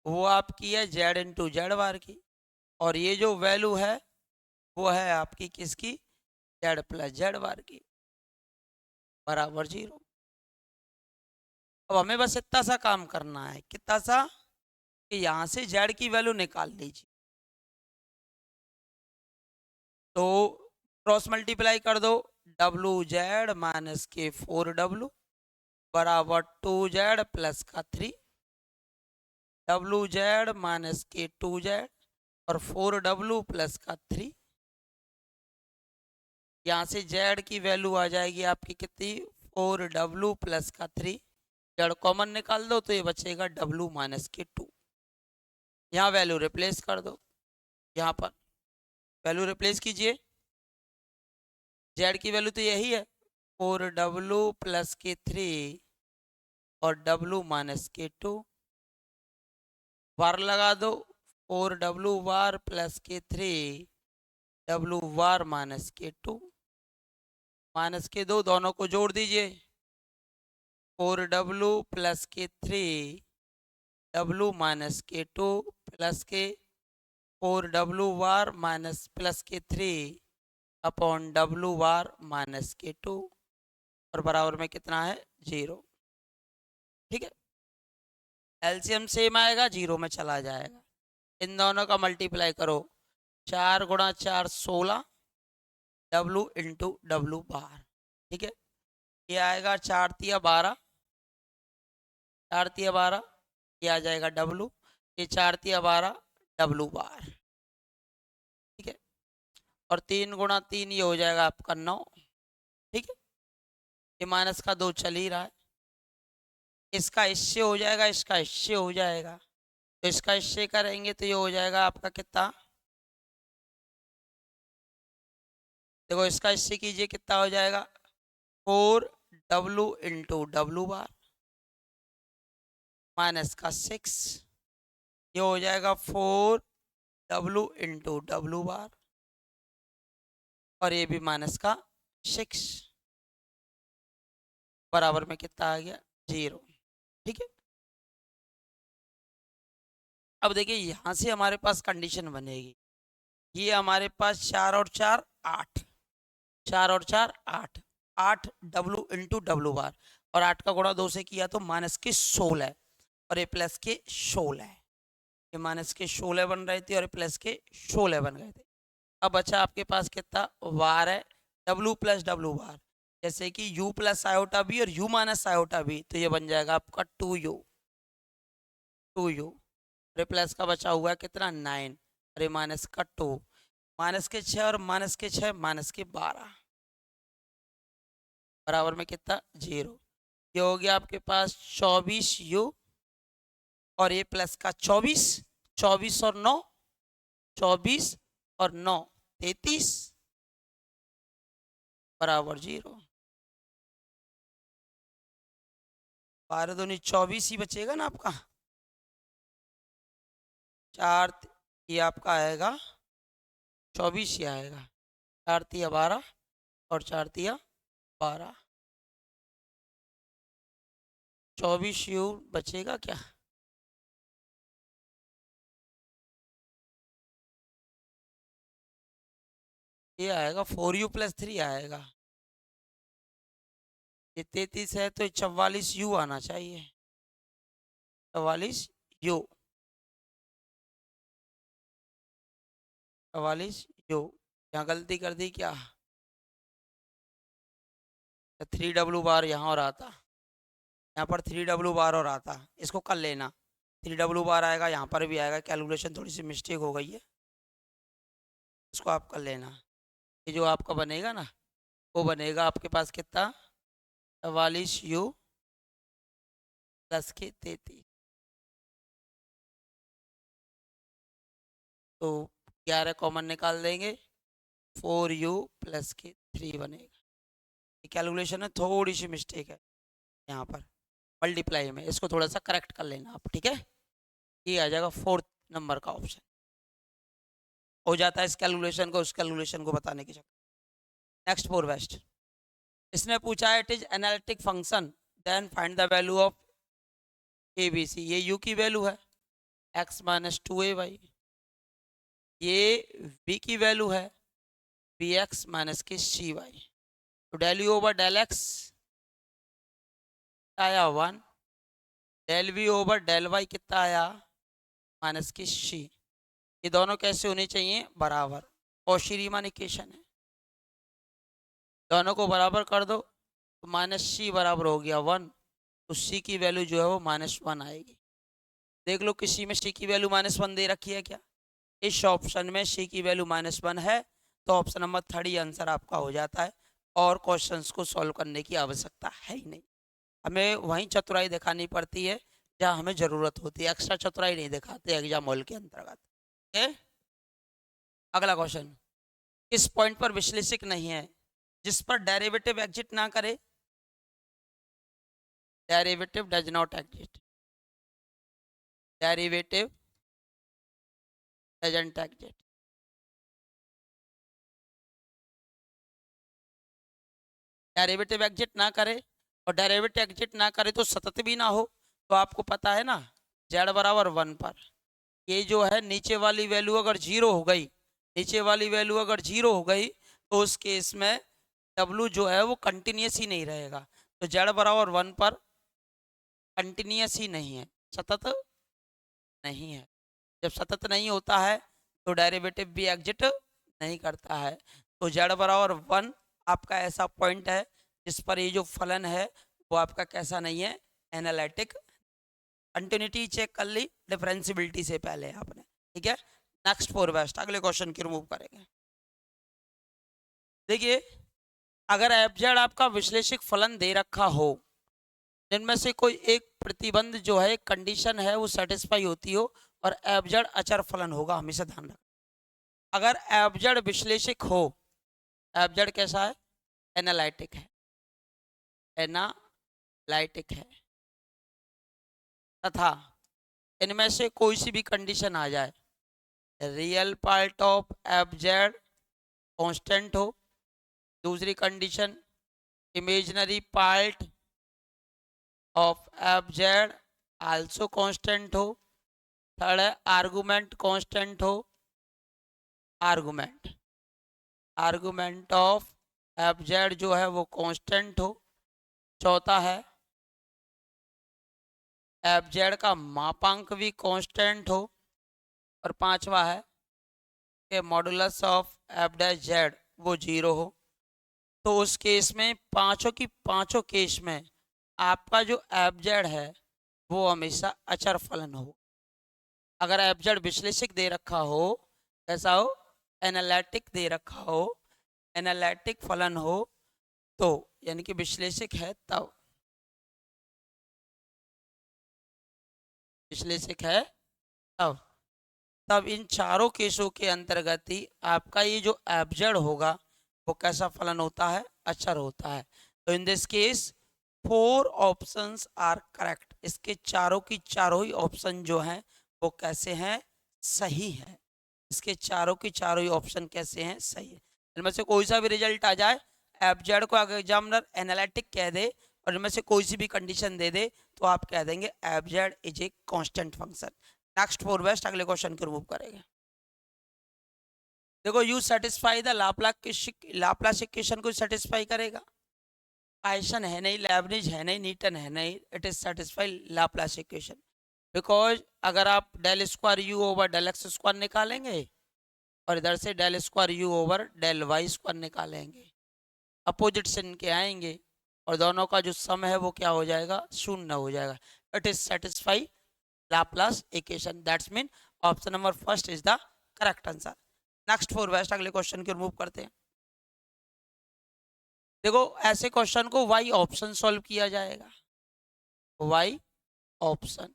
वो आपकी है जेड इंटू जेड बार की, और ये जो वैल्यू है वो है आपकी किसकी, जेड प्लस जेड बार की, बराबर 0। अब हमें बस इतना सा काम करना है, कितना सा, कि यहाँ से जेड की वैल्यू निकाल लीजिए। तो क्रॉस मल्टीप्लाई कर दो, डब्लू जेड माइनस के 4w बराबर 2z प्लस का 3, डब्लू जेड माइनस के 2z और 4w प्लस का 3। यहाँ से जेड की वैल्यू आ जाएगी आपकी कितनी, 4w प्लस का 3। जेड कॉमन निकाल दो तो ये बचेगा w माइनस के 2। यहाँ वैल्यू रिप्लेस कर दो, यहाँ पर वैल्यू रिप्लेस कीजिए। जेड की वैल्यू तो यही है, 4w प्लस के 3 और w माइनस के 2, बार लगा दो, 4w बार प्लस के 3 w बार माइनस के 2, माइनस के 2 दोनों को जोड़ दीजिए, 4w प्लस के 3 w माइनस के 2 प्लस के 4w बार माइनस प्लस के 3 अपॉन w बार माइनस के 2, और बराबर में कितना है 0। ठीक है, एलसीएम सेम आएगा, 0 में चला जाएगा। इन दोनों का मल्टीप्लाई करो, 4 गुणा 4 16 w इंटू डब्लू बार। ठीक है, ये आएगा 4 तिया 12, 4 तिया 12, ये आ जाएगा w, ये 4 तिया 12 w बार। ठीक है, और 3 गुणा 3 ये हो जाएगा आपका 9। ठीक है, ये माइनस का 2 चल ही रहा है, इसका इससे हो जाएगा, इसका इससे हो जाएगा, तो इसका इससे करेंगे तो ये हो जाएगा आपका कितना, देखो इसका इससे कीजिए कितना हो जाएगा, 4w इंटू डब्लू बार माइनस का 6, ये हो जाएगा 4w इंटू डब्लू बार, और ये भी माइनस का 6, बराबर में कितना आ गया 0। ठीक है, अब देखिए यहां से हमारे पास कंडीशन बनेगी, ये हमारे पास 4 और 4 8, 4 और 4 8, 8 w इंटू डब्लू बार, और 8 का गुणा 2 से किया तो माइनस के 16, और ये प्लस के 16, ये माइनस के 16 बन रहे थे और प्लस के 16 बन गए थे। अब बचा आपके पास कितना बार है, w प्लस डब्लू बार, जैसे कि u प्लस आयोटा बी और u माइनस आयोटा बी, तो ये बन जाएगा आपका 2u, 2u, अरे प्लस का बचा हुआ है कितना 9, अरे माइनस का 2, माइनस के 6 और माइनस के 6 माइनस के 12, बराबर में कितना 0। ये हो गया आपके पास 24u, और ये प्लस का 24, 24 और 9, 24 और 9 33, बराबर 0। 12 दूनी 24 ही बचेगा ना आपका। 4 ये आपका आएगा 24 ही आएगा। 4 तिया 12 और 4 तिया 12। 24 यू बचेगा क्या? ये आएगा 4u+3 आएगा। ये 33 है तो 44u आना चाहिए। 44u, 44u। यहाँ गलती कर दी क्या? 3w यहाँ और आता, यहाँ पर 3w और आता, इसको कर लेना। 3w आएगा, यहाँ पर भी आएगा, कैलकुलेशन थोड़ी सी मिस्टेक हो गई है, इसको आप कर लेना। ये जो आपका बनेगा ना वो बनेगा आपके पास कितना? 44u + 33। तो 11 कॉमन निकाल देंगे, 4u + 3 बनेगा। कैलकुलेशन में थोड़ी सी मिस्टेक है यहाँ पर मल्टीप्लाई में, इसको थोड़ा सा करेक्ट कर लेना आप, ठीक है। ये आ जाएगा 4th नंबर का ऑप्शन। हो जाता है इस कैलकुलेशन को उस कैलकुलेशन को बताने की चक्कर। नेक्स्ट फोर वेस्ट, इसने पूछा है it is analytic function then find the value of a b c. ये यू की वैल्यू है x - 2ay, ये v की वैल्यू है bx - cy। तो del u over del x आया 1, del v over del y कितना आया -c। ये दोनों कैसे होने चाहिए? बराबर। कौशी रीमान इक्वेशन है, दोनों को बराबर कर दो तो -c बराबर हो गया 1, तो c की वैल्यू जो है वो -1 आएगी। देख लो किसी में c की वैल्यू -1 दे रखी है क्या? इस ऑप्शन में c की वैल्यू -1 है, तो ऑप्शन नंबर 3 ही आंसर आपका हो जाता है और क्वेश्चंस को सॉल्व करने की आवश्यकता है ही नहीं। हमें वहीं चतुराई दिखानी पड़ती है जहाँ हमें ज़रूरत होती है, एक्स्ट्रा चतुराई नहीं दिखाते एग्जाम हॉल के अंतर्गत। अगला क्वेश्चन, किस पॉइंट पर विश्लेषक नहीं है जिस पर डेरिवेटिव एग्जिट ना करे? Derivative does not exit, derivative doesn't exit. Derivative exit ना करे, और डेरिवेटिव एग्जिट ना करे तो सतत भी ना हो। तो आपको पता है ना z बराबर 1 पर ये जो है नीचे वाली वैल्यू अगर 0 हो गई, नीचे वाली वैल्यू अगर 0 हो गई तो उस केस में w जो है वो कंटिन्यूस ही नहीं रहेगा। तो z बराबर 1 पर कंटिन्यूस ही नहीं है, सतत नहीं है। जब सतत नहीं होता है तो डेरिवेटिव भी एग्जिट नहीं करता है। तो z बराबर 1 आपका ऐसा पॉइंट है जिस पर ये जो फलन है वो आपका कैसा नहीं है? एनालिटिक। कंटिन्यूटी चेक कर ली डिफरेंशियबिलिटी से पहले आपने, ठीक है। नेक्स्ट फोर बेस्ट, अगले क्वेश्चन की रिमूव करेंगे। देखिए, अगर एफजेड आपका विश्लेषक फलन दे रखा हो, जिनमें से कोई एक प्रतिबंध जो है कंडीशन है वो सेटिस्फाई होती हो और एफजेड अचर फलन होगा, हमेशा ध्यान रखना। अगर एफजेड विश्लेषक हो, एफजेड कैसा है? एनालिटिक है, एनालिटिक है, तथा इनमें से कोई सी भी कंडीशन आ जाए, real part of f z constant हो, दूसरी condition imaginary part of f z also constant हो, थर्ड है आर्गुमेंट कांस्टेंट हो, आर्गुमेंट आर्गुमेंट ऑफ एफजेड जो है वो कांस्टेंट हो, चौथा है एफजेड का मापांक भी कांस्टेंट हो, और पांचवा है कि modulus of F dash Z वो 0 हो। तो उस केस में पांचों की पांचों केस में आपका जो एफ जेड है वो हमेशा अचर फलन हो। अगर एफ जेड विश्लेषक दे रखा हो, ऐसा हो एनालिटिक दे रखा हो, एनालिटिक फलन हो, तो यानी कि विश्लेषक है तब, विश्लेषक है तब तब इन चारों केसों के अंतर्गत ही आपका ये जो एफजेड होगा वो कैसा फलन होता है? अचर होता है। तो in this case 4 options are correct, इसके चारों की चारों ही ऑप्शन जो हैं वो कैसे हैं, सही है। इसके चारों की चारों ही ऑप्शन कैसे हैं, सही है। इनमें से कोई सा भी रिजल्ट आ जाए, एफजेड को अगर एग्जामिनर एनालिटिक कह दे और इनमें से कोई सी भी कंडीशन दे दे तो आप कह देंगे f z is a constant function. Next for best अगले क्वेश्चन को रिमूव करेंगे। देखो u satisfy the Laplace equation को सेटिस्फाई करेगा। पाइसन है नहीं, लेबनिज है नहीं, न्यूटन है नहीं, it is satisfy Laplace equation. Because अगर आप del square u over del x square निकालेंगे और इधर से del square u over del y square निकालेंगे, अपोजिट से इनके आएंगे और दोनों का जो सम है वो क्या हो जाएगा, शून्य हो जाएगा। It is satisfy Laplace equation, that's mean option number first is the correct answer. Next for best अगले क्वेश्चन को रिमूव करते हैं। देखो ऐसे क्वेश्चन को वाई ऑप्शन सॉल्व किया जाएगा। वाई ऑप्शन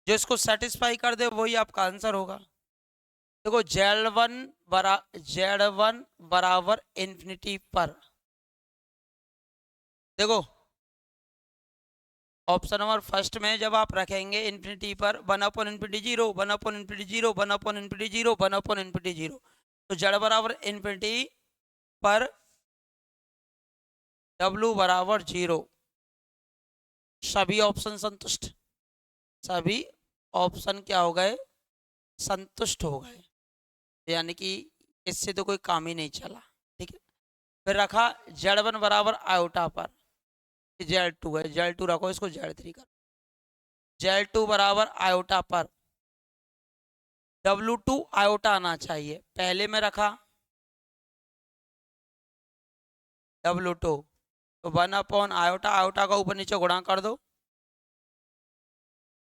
जो इसको सेटिस्फाई कर दे वही आपका आंसर होगा। देखो Z1 बराबर इंफिनिटी पर, देखो ऑप्शन नंबर फर्स्ट में जब आप रखेंगे इंफिनिटी पर 1/इंफिनिटी 0, 1/इंफिनिटी 0, 1/इंफिनिटी 0, 1/इंफिनिटी 0, तो Z बराबर इंफिनिटी पर W बराबर 0, सभी ऑप्शन संतुष्ट, सभी ऑप्शन क्या हो गए, संतुष्ट हो गए, यानी कि इससे तो कोई काम ही नहीं चला। ठीक है, फिर रखा Z1 बराबर आयोटा पर, Z2 है, Z2 रखो, इसको Z3 कर, Z2 बराबर आयोटा पर W2 आयोटा आना चाहिए, पहले में रखा W2, तो 1/आयोटा, आयोटा का ऊपर नीचे गुणा कर दो,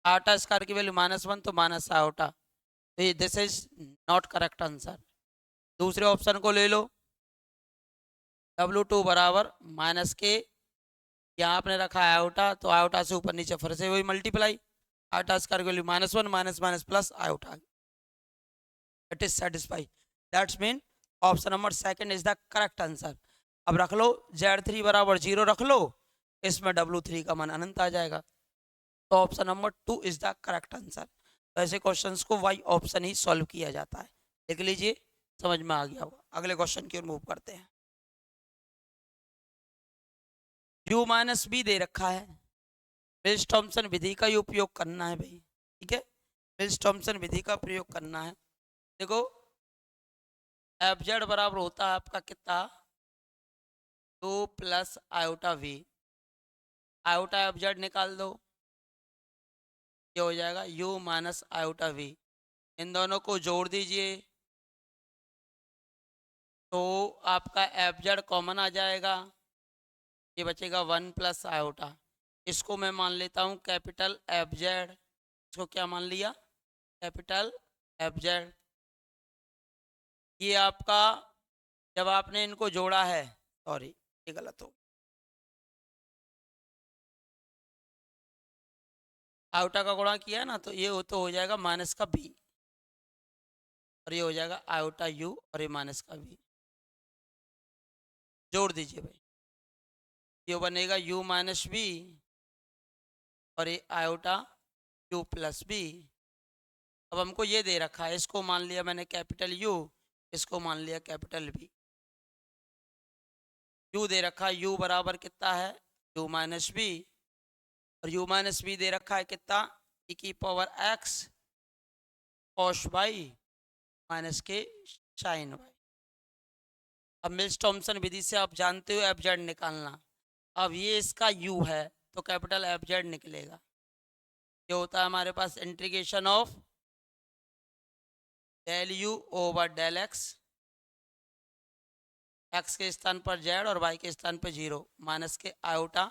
आयोटा स्क्वायर की वैल्यू -1 तो माइनस आयोटा, तो this is not correct answer. दूसरे ऑप्शन को ले लो, W2 बराबर माइनस के, यहाँ आपने रखा आयोटा तो आयोटा से ऊपर नीचे फिर से वही मल्टीप्लाई, आयोटा स्क्वायर की value -1 minus minus plus iota, it is satisfy, that's mean option number second is the correct answer. अब रख लो Z3 बराबर 0 रख लो, इसमें W3 का मान अनंत आ जाएगा, तो option number 2 is the correct answer. तो ऐसे क्वेश्चंस को वाई ऑप्शन ही सॉल्व किया जाता है, देख लीजिए समझ में आ गया होगा। अगले क्वेश्चन की ओर मूव करते हैं। u माइनस बी दे रखा है, मिल्स थॉम्सन विधि का ही उपयोग करना है भाई, ठीक है, मिल्स थॉम्सन विधि का प्रयोग करना है। देखो एफ जेड बराबर होता है आपका कितना, 2 plus iota v, iota f z निकाल दो, ये हो जाएगा u माइनस आयोटा वी, इन दोनों को जोड़ दीजिए तो आपका एफ जेड कॉमन आ जाएगा, ये बचेगा 1 प्लस आयोटा, इसको मैं मान लेता हूँ कैपिटल एफ जेड, इसको क्या मान लिया, कैपिटल एफ जेड। ये आपका जब आपने इनको जोड़ा है, सॉरी ये गलत हो, आयोटा का गुणा किया है ना, तो ये तो हो जाएगा माइनस का बी और ये हो जाएगा आयोटा यू और ये माइनस का बी, जोड़ दीजिए भाई, ये बनेगा u माइनस बी और ये आयोटा u प्लस बी। अब हमको ये दे रखा है, इसको मान लिया मैंने कैपिटल U, इसको मान लिया कैपिटल B। U दे रखा है U बराबर कितना है, u माइनस बी, और u माइनस बी दे रखा है कितना, e की power x cos y minus के साइन वाई। अब मिल्स थॉम्सन विधि से आप जानते हो एफ जेड निकालना, अब ये इसका u है तो कैपिटल एफ जेड निकलेगा, ये होता है हमारे पास integration of del u over del x, x के स्थान पर जेड और वाई के स्थान पर 0, माइनस के iota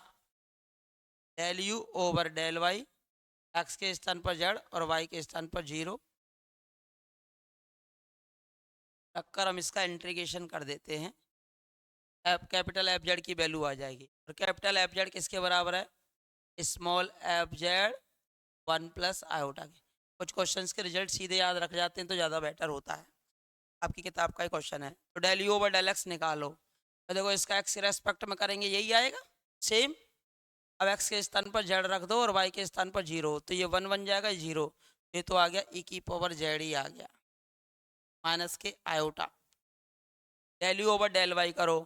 del u over del y, x के स्थान पर जेड और वाई के स्थान पर 0, रखकर हम इसका इंटीग्रेशन कर देते हैं, एफ कैपिटल एफ जेड की वैल्यू आ जाएगी, और कैपिटल एफ जेड किसके बराबर है, small F Z 1 plus iota के। कुछ क्वेश्चंस के रिजल्ट सीधे याद रख जाते हैं तो ज़्यादा बेटर होता है। आपकी किताब का ही क्वेश्चन है, तो del u over del x निकालो, तो देखो इसका एक्स के रेस्पेक्ट में करेंगे यही आएगा सेम, अब x के स्थान पर z रख दो और y के स्थान पर 0, तो ये 1 बन जाएगा 0, ये तो आ गया e की पावर z ही आ गया माइनस के iota. Del u over del y करो,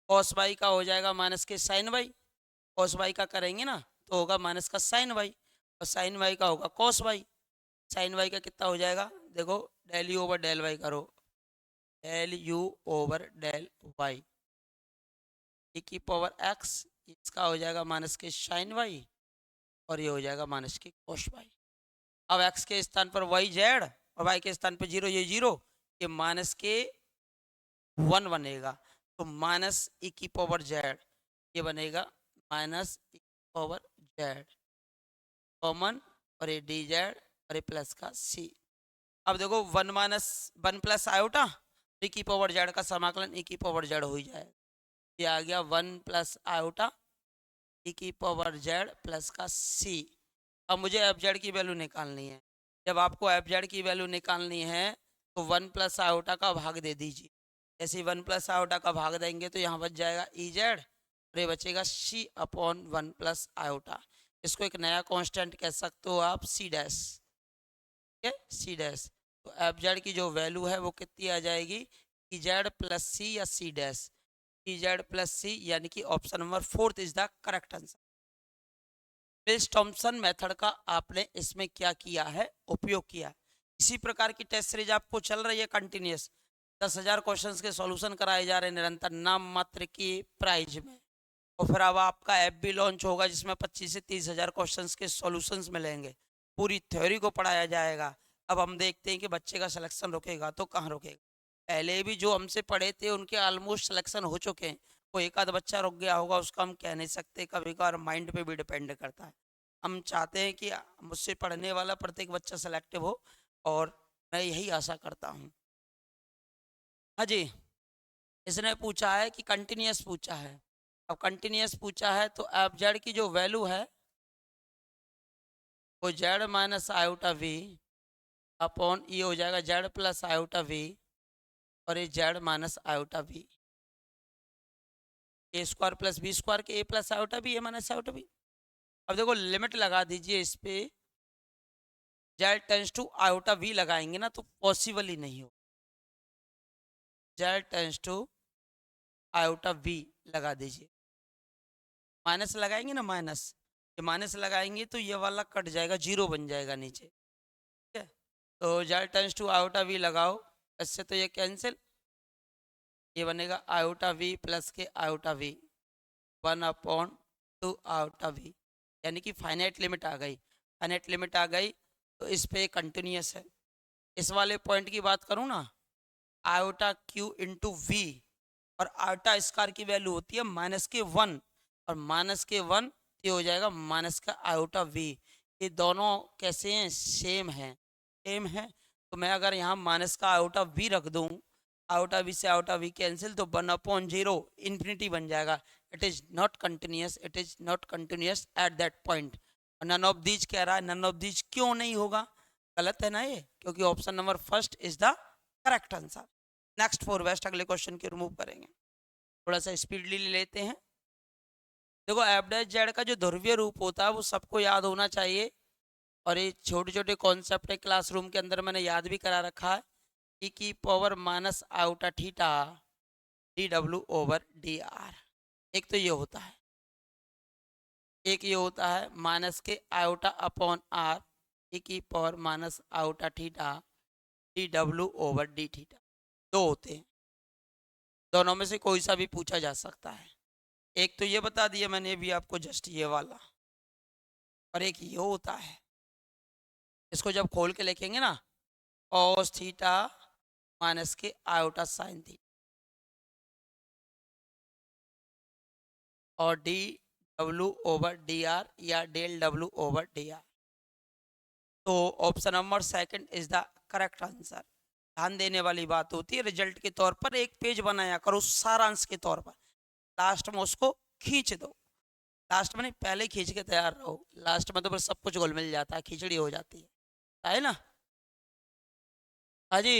कॉस वाई का हो जाएगा माइनस के साइन वाई, कॉस वाई का करेंगे ना तो होगा माइनस का साइन वाई, और साइन वाई का होगा कॉस वाई। साइन वाई का कितना हो जाएगा, देखो del u over del y करो, del u over del y e की पावर x, इसका हो जाएगा माइनस के साइन वाई, और ये हो जाएगा माइनस के कॉस वाई। अब x के स्थान पर वाई जेड और y के स्थान पर 0, ये 0, ये माइनस के 1 बनेगा, तो माइनस e की पावर जेड, ये बनेगा माइनस e की पावर जेड कॉमन, और ये डी जेड और ये प्लस का c। अब देखो 1 माइनस 1 प्लस आयोटा e की पावर जेड का समाकलन e की पावर जेड हो ही जाएगा, ये आ गया 1 प्लस आयोटा e की पावर जेड प्लस का c। अब मुझे एफ जेड की वैल्यू निकालनी है। जब आपको एफ जेड की वैल्यू निकालनी है तो 1 प्लस आयोटा का भाग दे दीजिए, जैसे 1 प्लस आयोटा का भाग देंगे तो यहाँ बच जाएगा ई जेड और ये बचेगा सी अपॉन 1 प्लस आयोटा। इसको एक नया कांस्टेंट कह सकते हो आप, सी डैश, ठीक है, सी डैश। तो एफ जेड की जो वैल्यू है वो कितनी आ जाएगी, ई जेड प्लस सी या c dash, e z plus c, यानी कि option number 4 is the correct answer. Mills Thomson method का आपने इसमें क्या किया है, उपयोग किया है। इसी प्रकार की टेस्ट सीरीज आपको चल रही है कंटिन्यूस, 10,000 क्वेश्चंस के सॉल्यूशन कराए जा रहे हैं निरंतर, नाम मात्र की प्राइज में। और फिर अब आपका ऐप भी लॉन्च होगा जिसमें 25 से 30,000 क्वेश्चंस के सॉल्यूशंस मिलेंगे, पूरी थ्योरी को पढ़ाया जाएगा। अब हम देखते हैं कि बच्चे का सिलेक्शन रुकेगा तो कहाँ रुकेगा। पहले भी जो हमसे पढ़े थे उनके ऑलमोस्ट सिलेक्शन हो चुके हैं, कोई एक आध बच्चा रुक गया होगा, उसका हम कह नहीं सकते, कभी कभार माइंड पे भी डिपेंड करता है। हम चाहते हैं कि मुझसे पढ़ने वाला प्रत्येक बच्चा सेलेक्टिव हो, और मैं यही आशा करता हूँ। हाँ जी, इसने पूछा है कि कंटिन्यूस पूछा है। अब कंटिन्यूस पूछा है तो एफ जेड की जो वैल्यू है वो z minus iota v upon ये हो जाएगा जेड प्लस आयोटा वी, और ये z minus iota v, a square plus b square के a plus iota b a minus iota b. अब देखो लिमिट लगा दीजिए इस पे, z tends to iota v लगाएंगे ना तो पॉसिबल ही नहीं हो, z tends to iota v लगा दीजिए, माइनस लगाएंगे ना माइनस, ये माइनस लगाएंगे तो ये वाला कट जाएगा, 0 बन जाएगा नीचे, ठीक है। तो z tends to iota v लगाओ, इससे तो ये कैंसिल, ये बनेगा आयोटा वी प्लस के आयोटा वी 1/2 आयोटा वी, यानी कि फाइनाइट लिमिट आ गई। फाइनाइट लिमिट आ गई तो इस पे कंटिन्यूस है। इस वाले पॉइंट की बात करूँ ना, आयोटा क्यू इंटू वी, और आयोटा स्क्वायर की वैल्यू होती है माइनस के 1, और माइनस के 1 ये हो जाएगा माइनस का आयोटा वी। ये दोनों कैसे हैं, सेम हैं, सेम है। तो मैं अगर यहाँ माइनस का आयोटा वी रख दूँ, आयोटा वी से आयोटा वी कैंसिल, तो 1/0 इन्फिनिटी बन जाएगा। It is not continuous, it is not continuous at that point. None of these कह रहा है, नन ऑफ दीज क्यों नहीं होगा, गलत है ना ये, क्योंकि option number first is the correct answer. Next for west अगले क्वेश्चन की रिमूव करेंगे, थोड़ा सा स्पीडली ले लेते हैं। देखो एफ डैश जेड का जो ध्रुवीय रूप होता है वो सबको याद होना चाहिए, और ये छोटे छोटे कॉन्सेप्ट है क्लासरूम के अंदर मैंने याद भी करा रखा है। ई की power minus iota theta D डब्ल्यू ओवर डी आर, एक तो ये होता है, एक ये होता है माइनस के आयोटा अपॉन आर ई की power minus iota theta D डब्ल्यू ओवर डी थीटा, दो होते हैं, दोनों में से कोई सा भी पूछा जा सकता है। एक तो ये बता दिया मैंने भी आपको जस्ट ये वाला, और एक ये होता है, इसको जब खोल के लिखेंगे ना, कॉस थीटा माइनस के आयोटा साइन थीटा, और डी डब्ल्यू ओवर डी आर या डेल डब्ल्यू ओवर डी आर। तो option number second is the correct answer. ध्यान देने वाली बात होती है, रिजल्ट के तौर पर एक पेज बनाया करो सारांश के तौर पर, लास्ट में उसको खींच दो, लास्ट में नहीं पहले खींच के तैयार रहो, लास्ट में तो फिर सब कुछ घुल मिल जाता है, खिचड़ी हो जाती है ना। हाँ जी,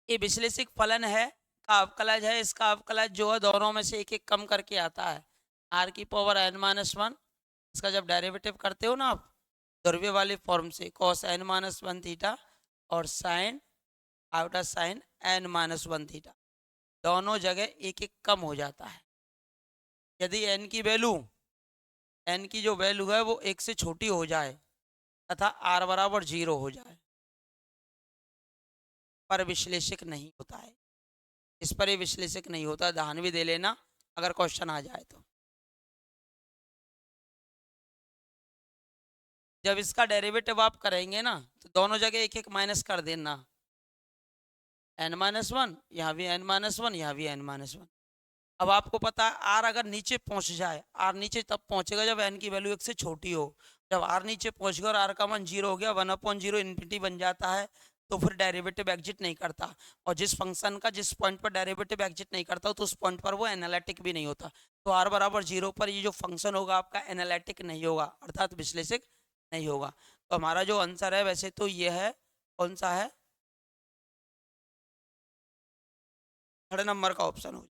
ये विश्लेषिक फलन है का अवकलज है, इसका अवकलज जो है दोनों में से एक एक कम करके आता है। आर की पावर एन माइनस वन, इसका जब डेरिवेटिव करते हो ना आप ध्रुवीय वाली फॉर्म से, cos n minus one theta और sine iota sine n minus one theta, दोनों जगह एक एक कम हो जाता है। यदि एन की वैल्यू, एन की जो वैल्यू है वो एक से छोटी हो जाए तथा आर बराबर 0 हो जाए, पर विश्लेषक नहीं होता है। इस पर ये विश्लेषक नहीं होता, ध्यान भी दे लेना अगर क्वेश्चन आ जाए तो। जब इसका डेरिवेटिव आप करेंगे ना तो दोनों जगह एक एक माइनस कर देना, एन माइनस वन, यहाँ भी एन माइनस वन, यहाँ भी एन माइनस वन। अब आपको पता है आर अगर नीचे पहुंच जाए, आर नीचे तब पहुंचेगा जब एन की वैल्यू एक से छोटी हो। जब आर नीचे पहुंच गया और आर का मान 0 हो गया, 1/0 इन्फिनिटी बन जाता है, तो फिर डेरिवेटिव एग्जिट नहीं करता। और जिस फंक्शन का जिस पॉइंट पर डेरिवेटिव एग्जिट नहीं करता तो उस पॉइंट पर वो एनालिटिक भी नहीं होता। तो आर बराबर 0 पर ये जो फंक्शन होगा आपका एनालिटिक नहीं होगा, अर्थात विश्लेषक नहीं होगा। तो हमारा जो आंसर है वैसे तो ये है, कौन सा है, थर्ड नंबर का ऑप्शन हो,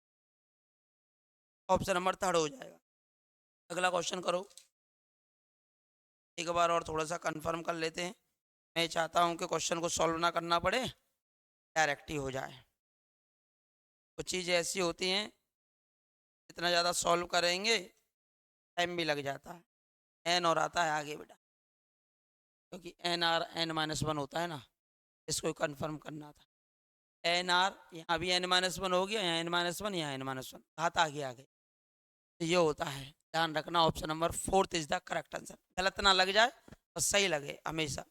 ऑप्शन नंबर थर्ड हो जाएगा। अगला क्वेश्चन करो, एक बार और थोड़ा सा कंफर्म कर लेते हैं। मैं चाहता हूं कि क्वेश्चन को सॉल्व ना करना पड़े, डायरेक्ट ही हो जाए। कुछ चीज़ें ऐसी होती हैं इतना ज़्यादा सॉल्व करेंगे टाइम भी लग जाता है। एन और आता है आगे बेटा, क्योंकि n r n minus one होता है ना, इसको कंफर्म करना था। एन आर यहाँ भी एन माइनस वन हो गया, यहाँ एन माइनस वन, यहाँ एन माइनस वन, घात आगे आ गई। तो ये होता है, ध्यान रखना। Option number fourth is the correct answer. गलत ना लग जाए और सही लगे हमेशा।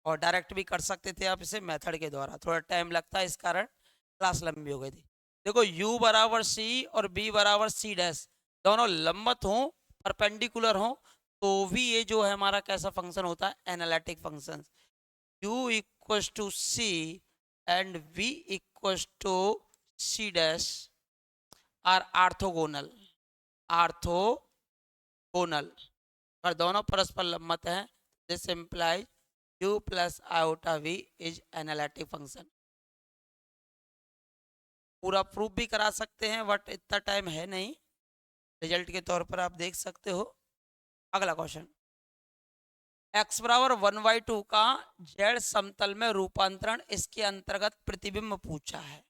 और डायरेक्ट भी कर सकते थे आप इसे मेथड के द्वारा, थोड़ा टाइम लगता है, इस कारण क्लास लंबी हो गई थी। देखो u बराबर सी और b बराबर सी डैश दोनों लंबत हों, परपेंडिकुलर हों, तो भी ये जो है हमारा कैसा फंक्शन होता है, analytic function. u equals to c and v equals to c dash are orthogonal, orthogonal. अगर दोनों परस्पर लंबत हैं, this implies u plus iota v is analytic function. पूरा प्रूफ भी करा सकते हैं बट इतना टाइम है नहीं, रिजल्ट के तौर पर आप देख सकते हो। अगला क्वेश्चन, x बराबर 1/2 का z समतल में रूपांतरण, इसके अंतर्गत प्रतिबिंब पूछा है।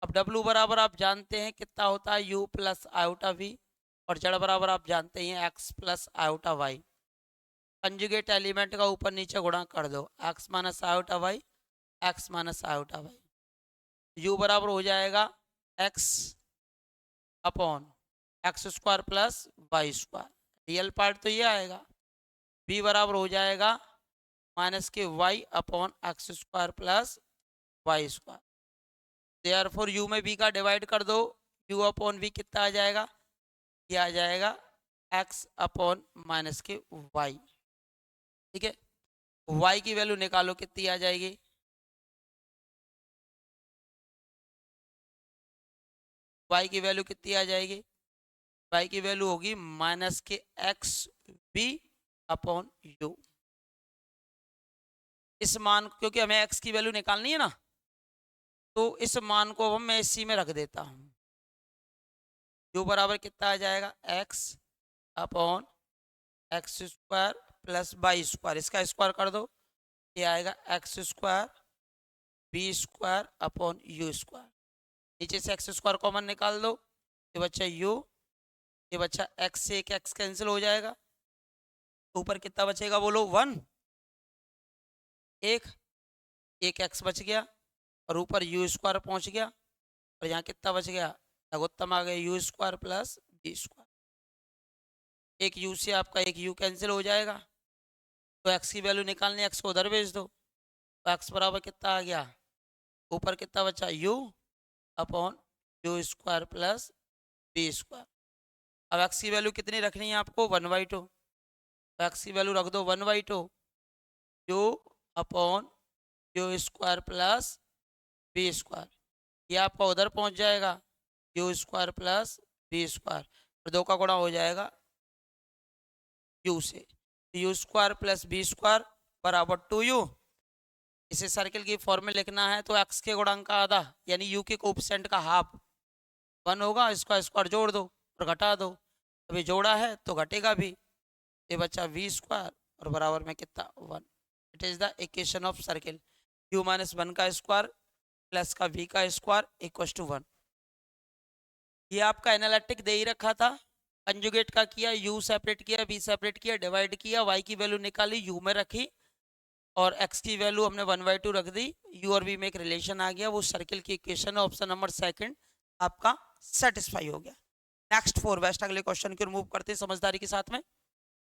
अब w बराबर आप जानते हैं कितना होता है, u प्लस आयोटा v, और z बराबर आप जानते हैं x plus iota y। Conjugate element का ऊपर नीचे गुणा कर दो, x minus iota y, x minus iota y। u बराबर हो जाएगा x upon x square plus y square, real part तो ये आएगा। b बराबर हो जाएगा माइनस के y upon x square plus y square. Therefore u में b का डिवाइड कर दो, u अपॉन v कितना आ जाएगा, ये आ जाएगा x अपॉन माइनस के y। ठीक है, y की वैल्यू निकालो कितनी आ जाएगी, y की वैल्यू कितनी आ जाएगी, y की वैल्यू होगी माइनस के एक्स बी अपॉन यू। इस मान, क्योंकि हमें x की वैल्यू निकालनी है ना, तो इस मान को हम मैं इसी में रख देता हूं। u बराबर कितना आ जाएगा, x upon x square plus y square, इसका स्क्वायर कर दो, ये आएगा x square b square upon u square. नीचे से एक्स स्क्वायर कॉमन निकाल दो, ये बच्चा u, ये बच्चा x से एक x कैंसिल हो जाएगा, ऊपर कितना बचेगा बोलो, 1, एक एक x बच गया, और ऊपर यू स्क्वायर पहुंच गया, और यहाँ कितना बच गया, लघुत्तम आ गया u square plus b square. एक u से आपका एक u कैंसिल हो जाएगा, तो x की वैल्यू निकालनी, x को उधर भेज दो, तो x बराबर कितना आ गया, ऊपर कितना बचा u upon u square plus b square. अब x की वैल्यू कितनी रखनी है आपको, 1/2, तो x की वैल्यू रख दो 1/2 u upon u square plus b square. ये आपका उधर पहुंच जाएगा u square plus b square, और दो का गुणा हो जाएगा यू से, u square plus b square बराबर 2u। इसे सर्किल की फॉर्म में लिखना है तो x के गुणांक का आधा यानी u के कोफिशिएंट का हाफ 1 होगा, इसका स्क्वायर जोड़ दो, और घटा दो, अभी जोड़ा है तो घटेगा भी, ये बचा वी स्क्वायर और बराबर में कितना 1। It is the equation of circle, u minus 1 का स्क्वायर प्लस का v का स्क्वायर इक्वल टू 1। ये आपका एनालिटिक दे ही रखा था, कंजुगेट का किया, u सेपरेट किया, v सेपरेट किया, डिवाइड किया, y की वैल्यू निकाली, u में रखी और x की वैल्यू हमने 1/2 रख दी, u और v में एक रिलेशन आ गया, वो सर्किल की इक्वेशन है। ऑप्शन नंबर सेकंड आपका सेटिस्फाई हो गया। नेक्स्ट फोर बेस्ट, अगले क्वेश्चन को रिमूव करते हैं समझदारी के साथ में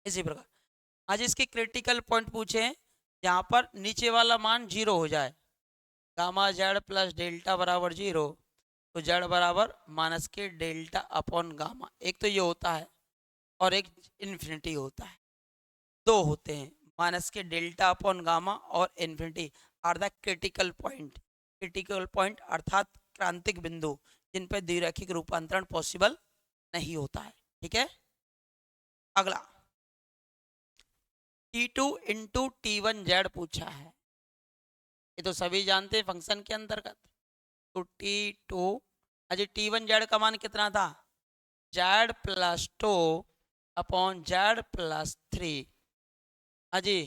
इसी प्रकार। आज इसके क्रिटिकल पॉइंट पूछे हैं जहां पर नीचे वाला मान 0 हो जाए, गामा जेड प्लस डेल्टा बराबर 0, तो जेड बराबर माइनस के डेल्टा अपॉन गामा, एक तो ये होता है और एक इन्फिनिटी होता है, दो होते हैं, माइनस के डेल्टा अपॉन गामा और infinity are the critical point. Critical point अर्थात क्रांतिक बिंदु जिन पर द्विरेखिक रूपांतरण पॉसिबल नहीं होता है। ठीक है, अगला T2 इंटू T1Z पूछा है, ये तो सभी जानते हैं फंक्शन के अंतर्गत। तो T2 अजी T1Z का मान कितना था, Z plus 2 upon Z plus 3। अजी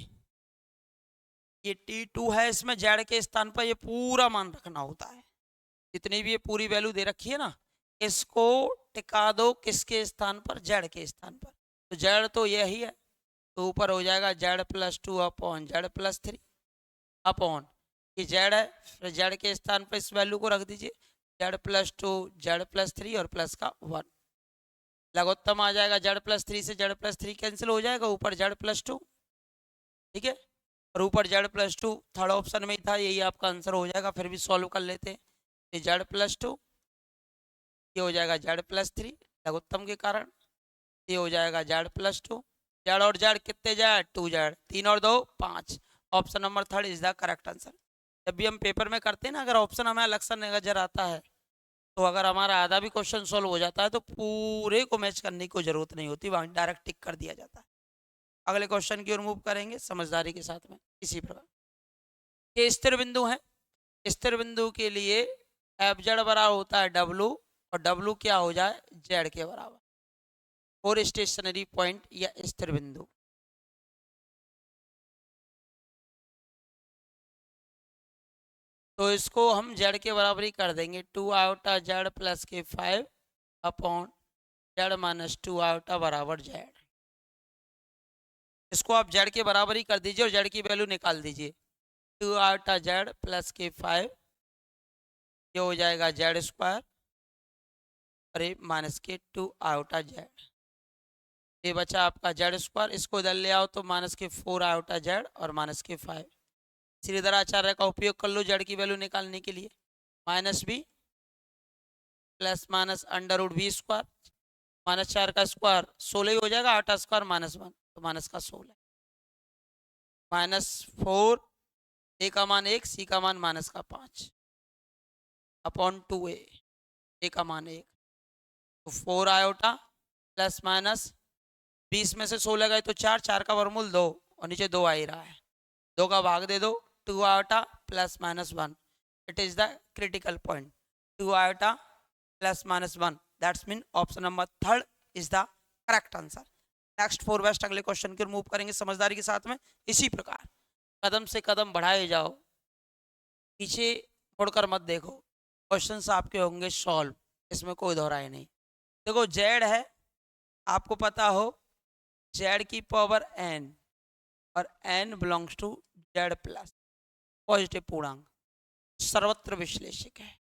ये T2 है, इसमें Z के स्थान पर ये पूरा मान रखना होता है, जितनी भी ये पूरी वैल्यू दे रखी है ना, इसको टिका दो किसके स्थान पर, Z के स्थान पर। तो Z तो यही है, तो ऊपर हो जाएगा Z plus 2 upon Z plus 3 upon ये Z है, फिर Z के स्थान पर इस वैल्यू को रख दीजिए, Z प्लस 2 Z प्लस 3 और प्लस का 1, लघुत्तम आ जाएगा Z प्लस 3 से Z प्लस 3 कैंसिल हो जाएगा, ऊपर Z प्लस 2। ठीक है, और ऊपर Z प्लस 2 थर्ड ऑप्शन में ही था, यही आपका आंसर हो जाएगा, फिर भी सॉल्व कर लेते हैं। ये Z प्लस 2, ये हो जाएगा Z प्लस 3 लघुत्तम के कारण, ये हो जाएगा Z प्लस 2, Z और Z कितने Z 2Z, 3 और 2 5, option number third is the correct answer. जब भी हम पेपर में करते हैं ना, अगर ऑप्शन हमें अलग से नजर आता है तो अगर हमारा आधा भी क्वेश्चन सॉल्व हो जाता है तो पूरे को मैच करने की जरूरत नहीं होती, वहां डायरेक्ट टिक कर दिया जाता है। अगले क्वेश्चन की ओर मूव करेंगे समझदारी के साथ में इसी प्रकार। ये स्थिर बिंदु है, स्थिर बिंदु के लिए एफ जेड बराबर होता है W और W क्या हो जाए Z के बराबर, और स्टेशनरी पॉइंट या स्थिर बिंदु। तो इसको हम Z के बराबर ही कर देंगे, 2 आयोटा Z प्लस के 5 अपॉन Z माइनस 2 आयोटा बराबर Z। इसको आप Z के बराबर ही कर दीजिए और Z की वैल्यू निकाल दीजिए, 2 आयोटा Z प्लस के 5, ये हो जाएगा Z स्क्वायर और ये माइनस के 2 आयोटा Z, ये बचा आपका Z स्क्वायर, इसको इधर ले आओ तो माइनस के 4 आयोटा Z और माइनस के 5। श्रीधर आचार्य का उपयोग कर लो Z की वैल्यू निकालने के लिए, minus b plus minus under root b square, minus 4 का स्क्वायर 16 ही हो जाएगा, 8 स्क्वायर माइनस 1 तो माइनस का 16, माइनस 4 ए का मान 1 सी का मान माइनस का 5 अपॉन 2 ए का मान 1, तो 4 आयोटा प्लस माइनस 20 में से 16 गए तो 4, 4 का वर्गमूल 2 और नीचे 2 आ ही रहा है, 2 का भाग दे दो, 2 iota plus minus 1, it is the critical point, 2 iota plus minus 1, that's mean option number third is the correct answer. Next four best, अगले क्वेश्चन को रिमूव करेंगे समझदारी के साथ में इसी प्रकार। कदम से कदम बढ़ाए जाओ, पीछे मुड़कर मत देखो, क्वेश्चंस आपके होंगे सॉल्व, इसमें कोई दोहराई नहीं। देखो जेड है, आपको पता हो जेड की पावर n और n belongs to z plus, positive पूर्णांक, सर्वत्र विश्लेषक है,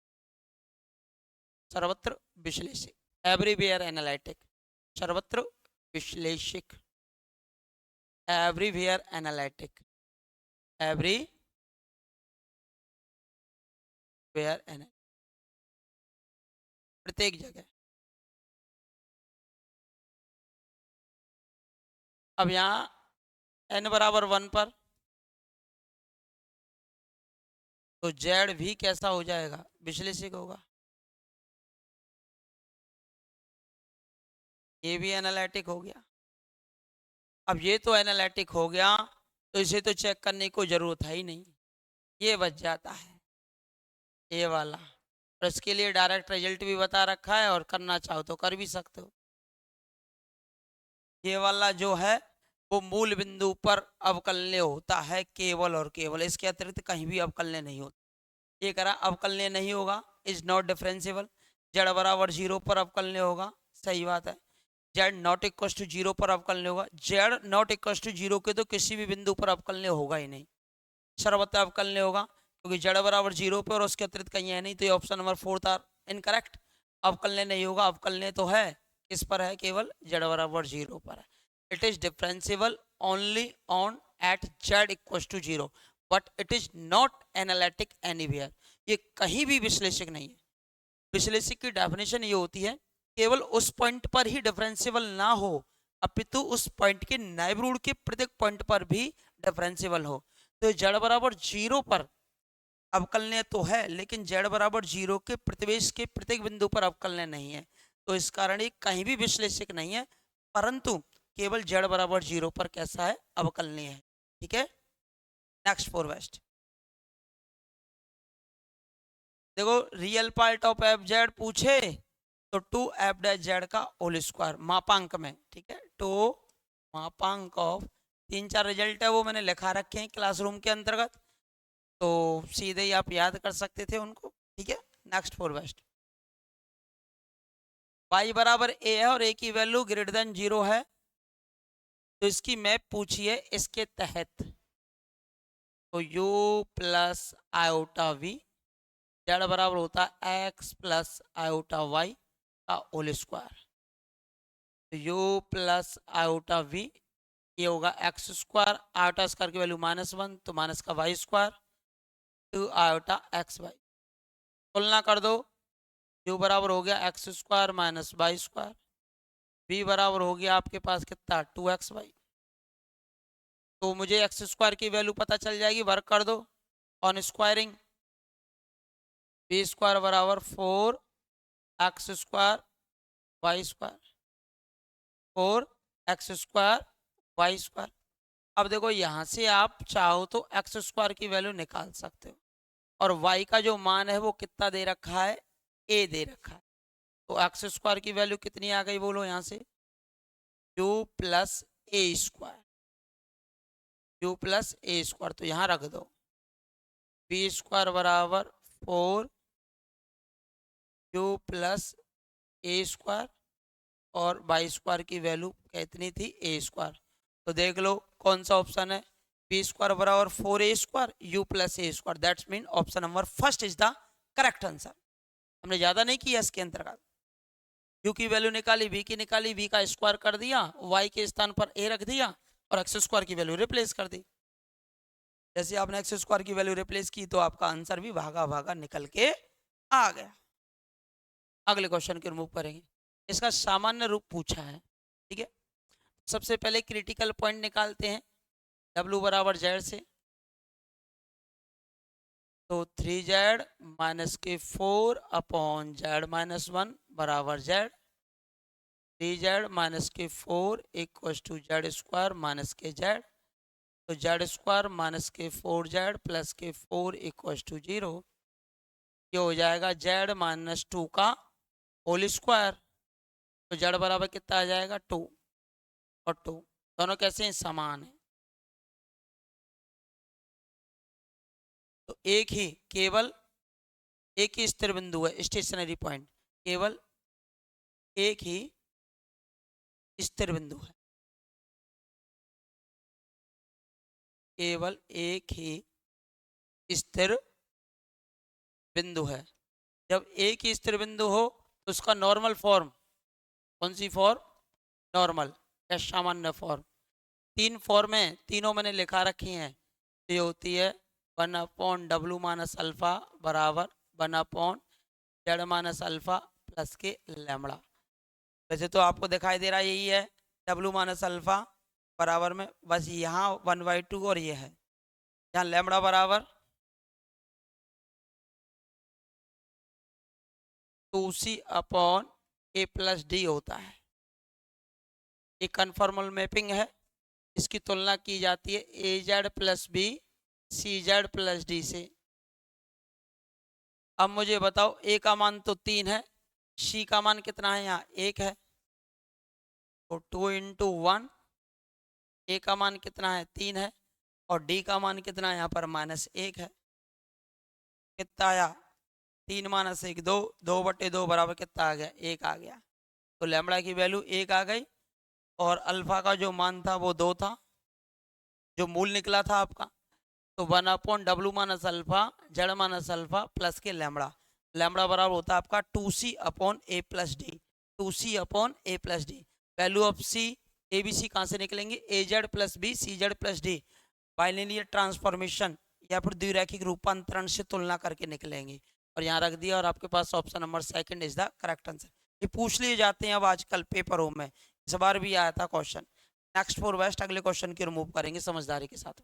सर्वत्र विश्लेषक, एवरीवेयर एनालिटिक, सर्वत्र विश्लेषक, एवरीवेयर एनालिटिक, एवरीवेयर एनालिटिक, प्रत्येक जगह। अब यहाँ n बराबर 1 पर तो जेड भी कैसा हो जाएगा, विश्लेषक होगा, ये भी एनालिटिक हो गया। अब ये तो एनालिटिक हो गया तो इसे तो चेक करने की जरूरत है ही नहीं, ये बच जाता है ये वाला, और इसके लिए डायरेक्ट रिजल्ट भी बता रखा है और करना चाहो तो कर भी सकते हो। ये वाला जो है वो मूल बिंदु पर अवकलनीय होता है केवल और केवल, इसके अतिरिक्त कहीं भी अवकलनीय नहीं होता। ये करा अवकलनीय नहीं होगा, इज नॉट डिफरेंशिएबल। जेड बराबर 0 पर अवकलनीय होगा, सही बात है। जेड नॉट इक्वल टू 0 पर अवकलनीय होगा, जेड नॉट इक्वल टू 0 के तो किसी भी बिंदु पर अवकलनीय होगा ही नहीं, सर्वथा अवकलनीय होगा, क्योंकि जेड बराबर 0 पर और उसके अतिरिक्त कहीं है नहीं, तो ये ऑप्शन नंबर 4 था इनकरेक्ट। अवकलनीय नहीं होगा, अवकलनीय तो है किस पर है, केवल जेड बराबर 0 पर है। It is differentiable only on at z equal to 0, but it is not analytic anywhere. ये कहीं भी विश्लेषक नहीं है। विश्लेषक की डेफिनेशन ये होती है केवल उस पॉइंट पर ही डिफरेंशिएबल ना हो, अपितु उस पॉइंट के नाइबरहुड के प्रत्येक पॉइंट पर भी डिफरेंशिएबल हो। तो जेड बराबर 0 पर अवकलनीय तो है, लेकिन जेड बराबर 0 के प्रतिवेश के प्रत्येक बिंदु पर अवकलनीय नहीं है, तो इस कारण ये कहीं भी विश्लेषक नहीं है, परंतु केवल जेड बराबर 0 पर कैसा है, अवकलनीय है। ठीक है, नेक्स्ट फॉर वेस्ट। देखो real part of F Z पूछे तो 2f डैश जेड का होल स्क्वायर मापांक में, ठीक है, तो मापांक ऑफ 3-4 रिजल्ट है वो मैंने लिखा रखे हैं क्लासरूम के अंतर्गत, तो सीधे ही आप याद कर सकते थे उनको। ठीक है, नेक्स्ट फॉर वेस्ट। y बराबर a है और a की वैल्यू ग्रेटर देन 0 है, तो इसकी मैप पूछिए इसके तहत, तो u plus iota v, z बराबर होता है x प्लस आयोटा y का होल स्क्वायर, तो u प्लस आयोटा v, ये होगा एक्स स्क्वायर, आयोटा स्क्वायर की वैल्यू -1, तो माइनस का y square 2 iota x y. तुलना कर दो, u बराबर हो गया x square minus y square, v बराबर हो गया आपके पास कितना 2xy। तो मुझे एक्स स्क्वायर की वैल्यू पता चल जाएगी, वर्क कर दो ऑन स्क्वायरिंग, v स्क्वायर बराबर 4x square y square, 4x square y square. अब देखो यहाँ से आप चाहो तो एक्स स्क्वायर की वैल्यू निकाल सकते हो, और y का जो मान है वो कितना दे रखा है, a दे रखा है, तो एक्स स्क्वायर की वैल्यू कितनी आ गई बोलो यहाँ से, u प्लस ए स्क्वायर, u प्लस ए स्क्वायर, तो यहाँ रख दो v स्क्वायर बराबर 4 u प्लस ए स्क्वायर, और वाई स्क्वायर की वैल्यू कितनी थी, ए स्क्वायर। तो देख लो कौन सा ऑप्शन है, बी स्क्वायर बराबर 4a square you plus A square, that's mean option number first is the correct answer. हमने ज्यादा नहीं किया इसके अंतर्गत, यू की वैल्यू निकाली, वी की निकाली, वी का स्क्वायर कर दिया, वाई के स्थान पर ए रख दिया, और एक्स स्क्वायर की वैल्यू रिप्लेस कर दी। जैसे आपने एक्स स्क्वायर की वैल्यू रिप्लेस की तो आपका आंसर भी भागा भागा निकल के आ गया। अगले क्वेश्चन के रिमूव करेंगे, इसका सामान्य रूप पूछा है। ठीक है, सबसे पहले क्रिटिकल पॉइंट निकालते हैं W बराबर जेड से, तो 3z माइनस के 4 अपॉन जेड माइनस 1 बराबर जेड, 3z माइनस के 4 equal to z square minus के जेड, तो जेड स्क्वायर माइनस के 4z प्लस के 4 इक्वल टू 0, ये हो जाएगा जेड माइनस 2 का होल स्क्वायर, तो जेड बराबर कितना आ जाएगा 2 और 2, दोनों कैसे हैं, समान है। तो एक ही केवल एक ही स्थिर बिंदु है, स्टेशनरी पॉइंट, केवल एक ही स्थिर बिंदु है, केवल एक ही स्थिर बिंदु है। जब एक ही स्थिर बिंदु हो तो उसका नॉर्मल फॉर्म कौन सी फॉर्म, नॉर्मल या सामान्य फॉर्म, 3 फॉर्म है, तीनों मैंने लिखा रखी हैं, ये होती है 1/w माइनस अल्फा बराबर 1/जेड माइनस अल्फा प्लस के लैम्बडा। वैसे तो आपको दिखाई दे रहा है यही है w माइनस अल्फा बराबर में, बस यहाँ 1/2 और ये है, यहाँ लैम्बडा बराबर 2c upon a plus D होता है। एक कन्फॉर्मल मैपिंग है, इसकी तुलना की जाती है a z plus b c z plus d से। अब मुझे बताओ ए का मान तो 3 है, सी का मान कितना है, यहाँ 1 है, तो 2 इंटू 1, ए का मान कितना है 3 है, और डी का मान कितना है यहाँ पर -1 है। कितना आया 3 माइनस 1 2, 2/2 बराबर कितना आ गया 1 आ गया। तो लैम्बडा की वैल्यू 1 आ गई, और अल्फा का जो मान था वो 2 था, जो मूल निकला था आपका। तो 1/w minus alpha z minus alpha plus के लैम्बडा, लैम्बडा बराबर होता है आपका 2c/a+d, 2c/a+d। Value of c a b c कहाँ से निकलेंगे, a z plus b c z plus d, bilinear transformation या फिर द्विरैखिक रूपांतरण से तुलना करके निकलेंगे। और यहाँ रख दिया, और आपके पास option number second is the correct answer. ये पूछ लिए जाते हैं अब आजकल पेपरों में, इस बार भी आया था क्वेश्चन। नेक्स्ट फॉर वेस्ट, अगले क्वेश्चन की रिमूव करेंगे समझदारी के साथ।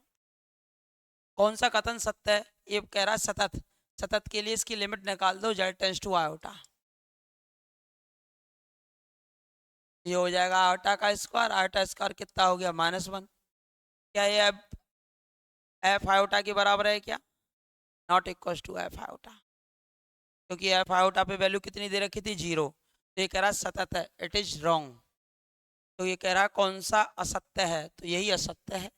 कौन सा कथन सत्य है, ये कह रहा है सतत, सतत के लिए इसकी लिमिट निकाल दो, z टेंड्स टू आयोटा। ये हो जाएगा आयोटा का स्क्वायर, आयोटा स्क्वायर कितना हो गया -1। क्या ये एफ आयोटा के बराबर है क्या, not equal to f iota, क्योंकि एफ आयोटा पे वैल्यू कितनी दे रखी थी 0। तो ये कह रहा है सतत है, इट इज रॉन्ग। तो ये कह रहा है कौन सा असत्य है, तो यही असत्य है।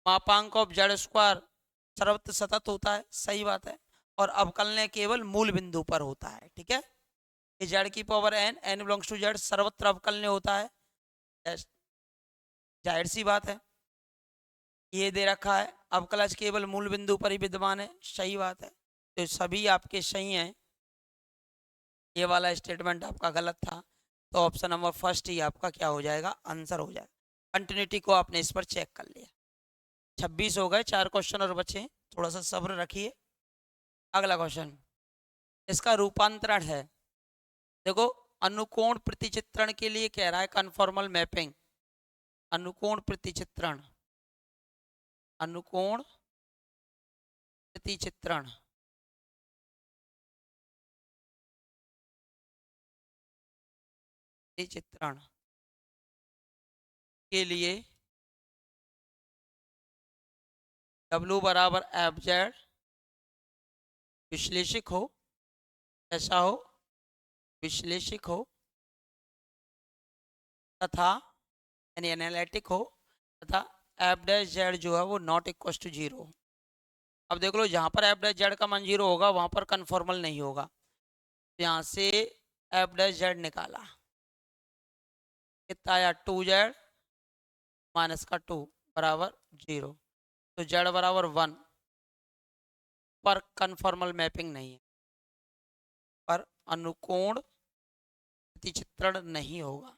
मापांक ऑफ जेड स्क्वायर सर्वत्र सतत होता है, सही बात है, और अवकलनीय केवल मूल बिंदु पर होता है, ठीक है। ये जेड की power n, n belongs to z, सर्वत्र अवकलनीय होता है, जाहिर सी बात है। ये दे रखा है अवकलज केवल मूल बिंदु पर ही विद्यमान है, सही बात है। तो सभी आपके सही हैं, ये वाला स्टेटमेंट आपका गलत था। तो ऑप्शन नंबर फर्स्ट ही आपका क्या हो जाएगा, आंसर हो जाएगा। कंटिन्यूटी को आपने इस पर चेक कर लिया। 26 हो गए, 4 क्वेश्चन और बचे, थोड़ा सा सब्र रखिए। अगला क्वेश्चन, इसका रूपांतरण है, देखो अनुकोण प्रतिचित्रण के लिए कह रहा है कन्फॉर्मल मैपिंग, अनुकोण प्रतिचित्रण, अनुकोण प्रतिचित्रण चित्रण के लिए W बराबर एफ जेड विश्लेषिक हो, ऐसा हो विश्लेषिक हो, तथा यानी एनालिटिक हो, तथा एफ डैश जेड जो है वो नॉट इक्वल टू 0। अब देख लो, जहाँ पर एफ डैश जेड का मान 0 होगा वहाँ पर कन्फॉर्मल नहीं होगा। तो यहाँ से एफ डैश जेड निकाला, कितना आया 2z माइनस का 2 बराबर 0। तो जेड बराबर 1 पर कन्फॉर्मल मैपिंग नहीं है, पर अनुकोण प्रतिचित्रण नहीं होगा।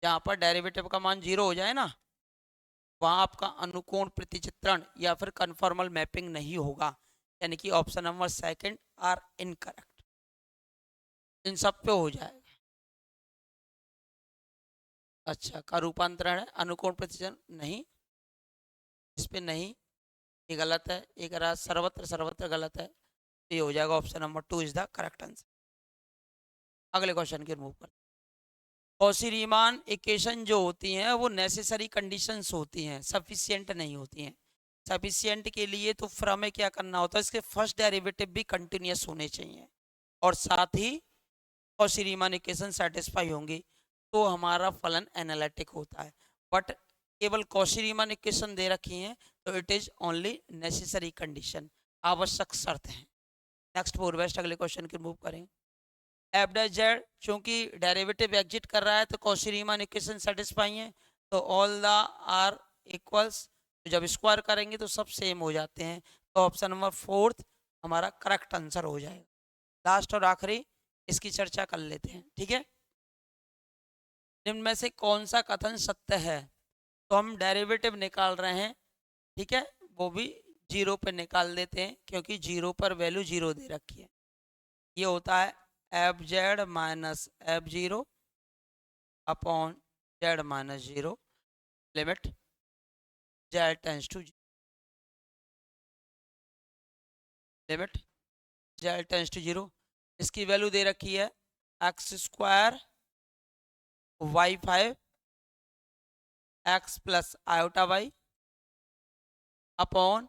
जहाँ पर डेरिवेटिव का मान 0 हो जाए ना, वहाँ आपका अनुकोण प्रतिचित्रण या फिर कन्फॉर्मल मैपिंग नहीं होगा, यानी कि option number second are incorrect. इन सब पे हो जाएगा। अच्छा, का रूपांतरण है, अनुकोण प्रतिचित्रण नहीं, इस पे नहीं, ये गलत है, ये कह रहा है सर्वत्र, सर्वत्र गलत है। तो ये हो जाएगा option number 2 is the correct answer. अगले क्वेश्चन के मूव पर, कॉची रीमान इक्वेशन जो होती हैं वो नेसेसरी कंडीशंस होती हैं, सफिशिएंट नहीं होती हैं। सफिशिएंट के लिए तो फिर हमें क्या करना होता है, इसके फर्स्ट डेरिवेटिव भी कंटिन्यूस होने चाहिए, और साथ ही कॉची रीमान इक्वेशन सेटिस्फाई होंगी, तो हमारा फलन एनालिटिक होता है। बट केवल कॉची रीमान इक्वेशन दे रखी हैं, तो it is only necessary condition, आवश्यक शर्त है। नेक्स्ट फोर वेस्ट, अगले क्वेश्चन की मूव करेंगे। एफ डैश जेड चूंकि डेरिवेटिव एग्जिट कर रहा है तो कॉची रीमान इक्वेशन सेटिस्फाई है, तो ऑल द आर इक्वल्स, तो जब स्क्वायर करेंगे तो सब सेम हो जाते हैं। तो ऑप्शन नंबर फोर्थ हमारा करेक्ट आंसर हो जाएगा। लास्ट और आखिरी इसकी चर्चा कर लेते हैं, ठीक है। निम्न में से कौन सा कथन सत्य है, तो हम डेरिवेटिव निकाल रहे हैं, ठीक है, वो भी 0 पे निकाल देते हैं, क्योंकि 0 पर वैल्यू 0 दे रखी है। ये होता है f z minus F0 upon z minus 0, limit Z tends to, limit Z tends to 0। इसकी वैल्यू दे रखी है x square y5 x plus iota y upon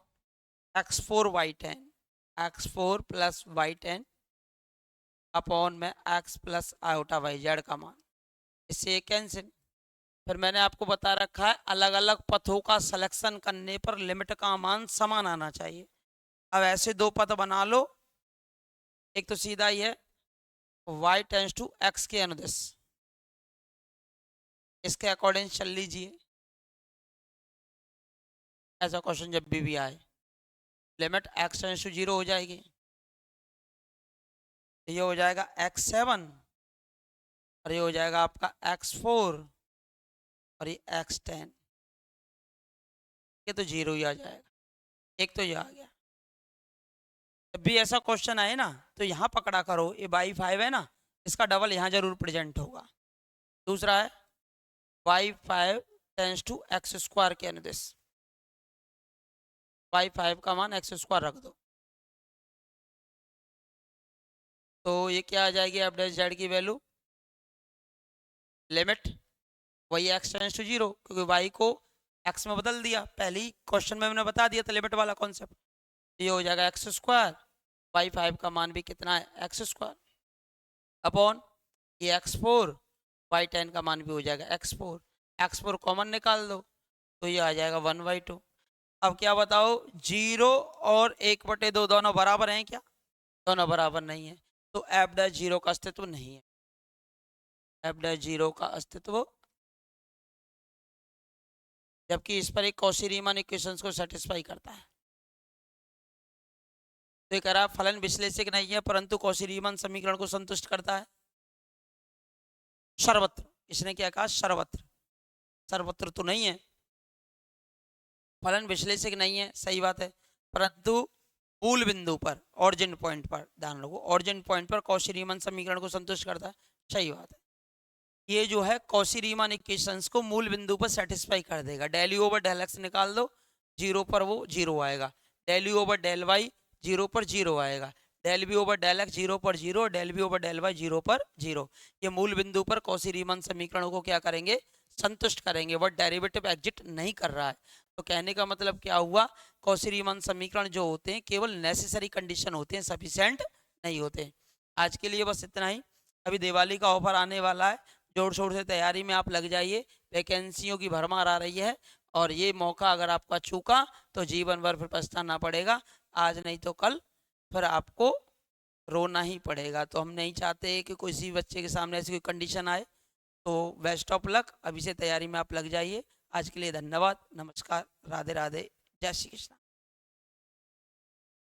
x4 y10, x4 plus y10 upon में x plus iota y z का मान। इससे ये cancel. फिर मैंने आपको बता रखा है अलग अलग पथों का सिलेक्शन करने पर लिमिट का मान समान आना चाहिए। अब ऐसे दो पथ बना लो, एक तो सीधा ही है y टेंस टू x के अनुदिश, इसके अकॉर्डिंग चल लीजिए। ऐसा क्वेश्चन जब भी आए लिमिट x टेंस टू 0 हो जाएगी, ये हो जाएगा x7 और ये हो जाएगा आपका x4 और ये x10, ये तो 0 ही आ जाएगा। एक तो ये आ गया। जब भी ऐसा क्वेश्चन आए ना तो यहाँ पकड़ा करो, ये y5 है ना, इसका डबल यहाँ जरूर प्रेजेंट होगा। दूसरा है y5 tense to x square के अनुदिश, y5 का मान x स्क्वायर रख दो, तो ये क्या आ जाएगी एफ डैश जेड की वैल्यू, लिमिट वही x टेंस टू 0, क्योंकि y को x में बदल दिया, पहली क्वेश्चन में मैंने बता दिया था लिमिट वाला कॉन्सेप्ट। ये हो जाएगा x स्क्वायर, y5 का मान भी कितना है x स्क्वायर, अपॉन ये x4, y10 का मान भी हो जाएगा x4, x4 कॉमन निकाल दो तो ये आ जाएगा 1/2। अब क्या बताओ, 0 और 1/2 दोनों बराबर हैं क्या? दोनों बराबर नहीं है, तो एफ डैश 0 का अस्तित्व नहीं है। एफ डैश 0 का अस्तित्व, जबकि इस पर एक कॉशी रीमान इक्वेशंस को सेटिस्फाई करता है। तो कह रहा फलन विश्लेषक नहीं है परंतु कॉशी रीमान समीकरण को संतुष्ट करता है सर्वत्र। इसने क्या कहा, सर्वत्र। सर्वत्र तो नहीं है, फलन विश्लेषक नहीं है, सही बात है, परंतु मूल बिंदु पर ऑरिजिन पॉइंट पर, ध्यान रखो ऑरिजिन पॉइंट पर कॉशी रीमान समीकरण को संतुष्ट करता है, सही बात है। ये जो है कॉशी रीमान इक्वेशंस को मूल बिंदु पर सेटिस्फाई कर देगा। Del u over del x निकाल दो, 0 पर वो 0 आएगा, del u over del y 0 पर 0 आएगा, del b over del x 0 पर 0, del b over del y 0 पर 0। ये मूल बिंदु पर कॉशी रीमान समीकरणों को क्या करेंगे, संतुष्ट करेंगे, वह डेरिवेटिव एग्जिट नहीं कर रहा है। तो कहने का मतलब क्या हुआ, कॉशी रीमान समीकरण जो होते हैं केवल नेसेसरी कंडीशन होते हैं, सफिशिएंट नहीं होते। आज के लिए बस इतना ही। अभी दिवाली का ऑफर आने वाला है, जोर शोर से तैयारी में आप लग जाइए, वैकेंसियों की भरमार आ रही है, और ये मौका अगर आपका चूका तो जीवन भर फिर पछताना पड़ेगा, आज नहीं तो कल फिर आपको रोना ही पड़ेगा। तो हम नहीं चाहते कि किसी बच्चे के सामने ऐसी कोई कंडीशन आए। तो बेस्ट ऑफ लक, अभी से तैयारी में आप लग जाइए। आज के लिए धन्यवाद, नमस्कार, राधे राधे, जय श्री कृष्ण।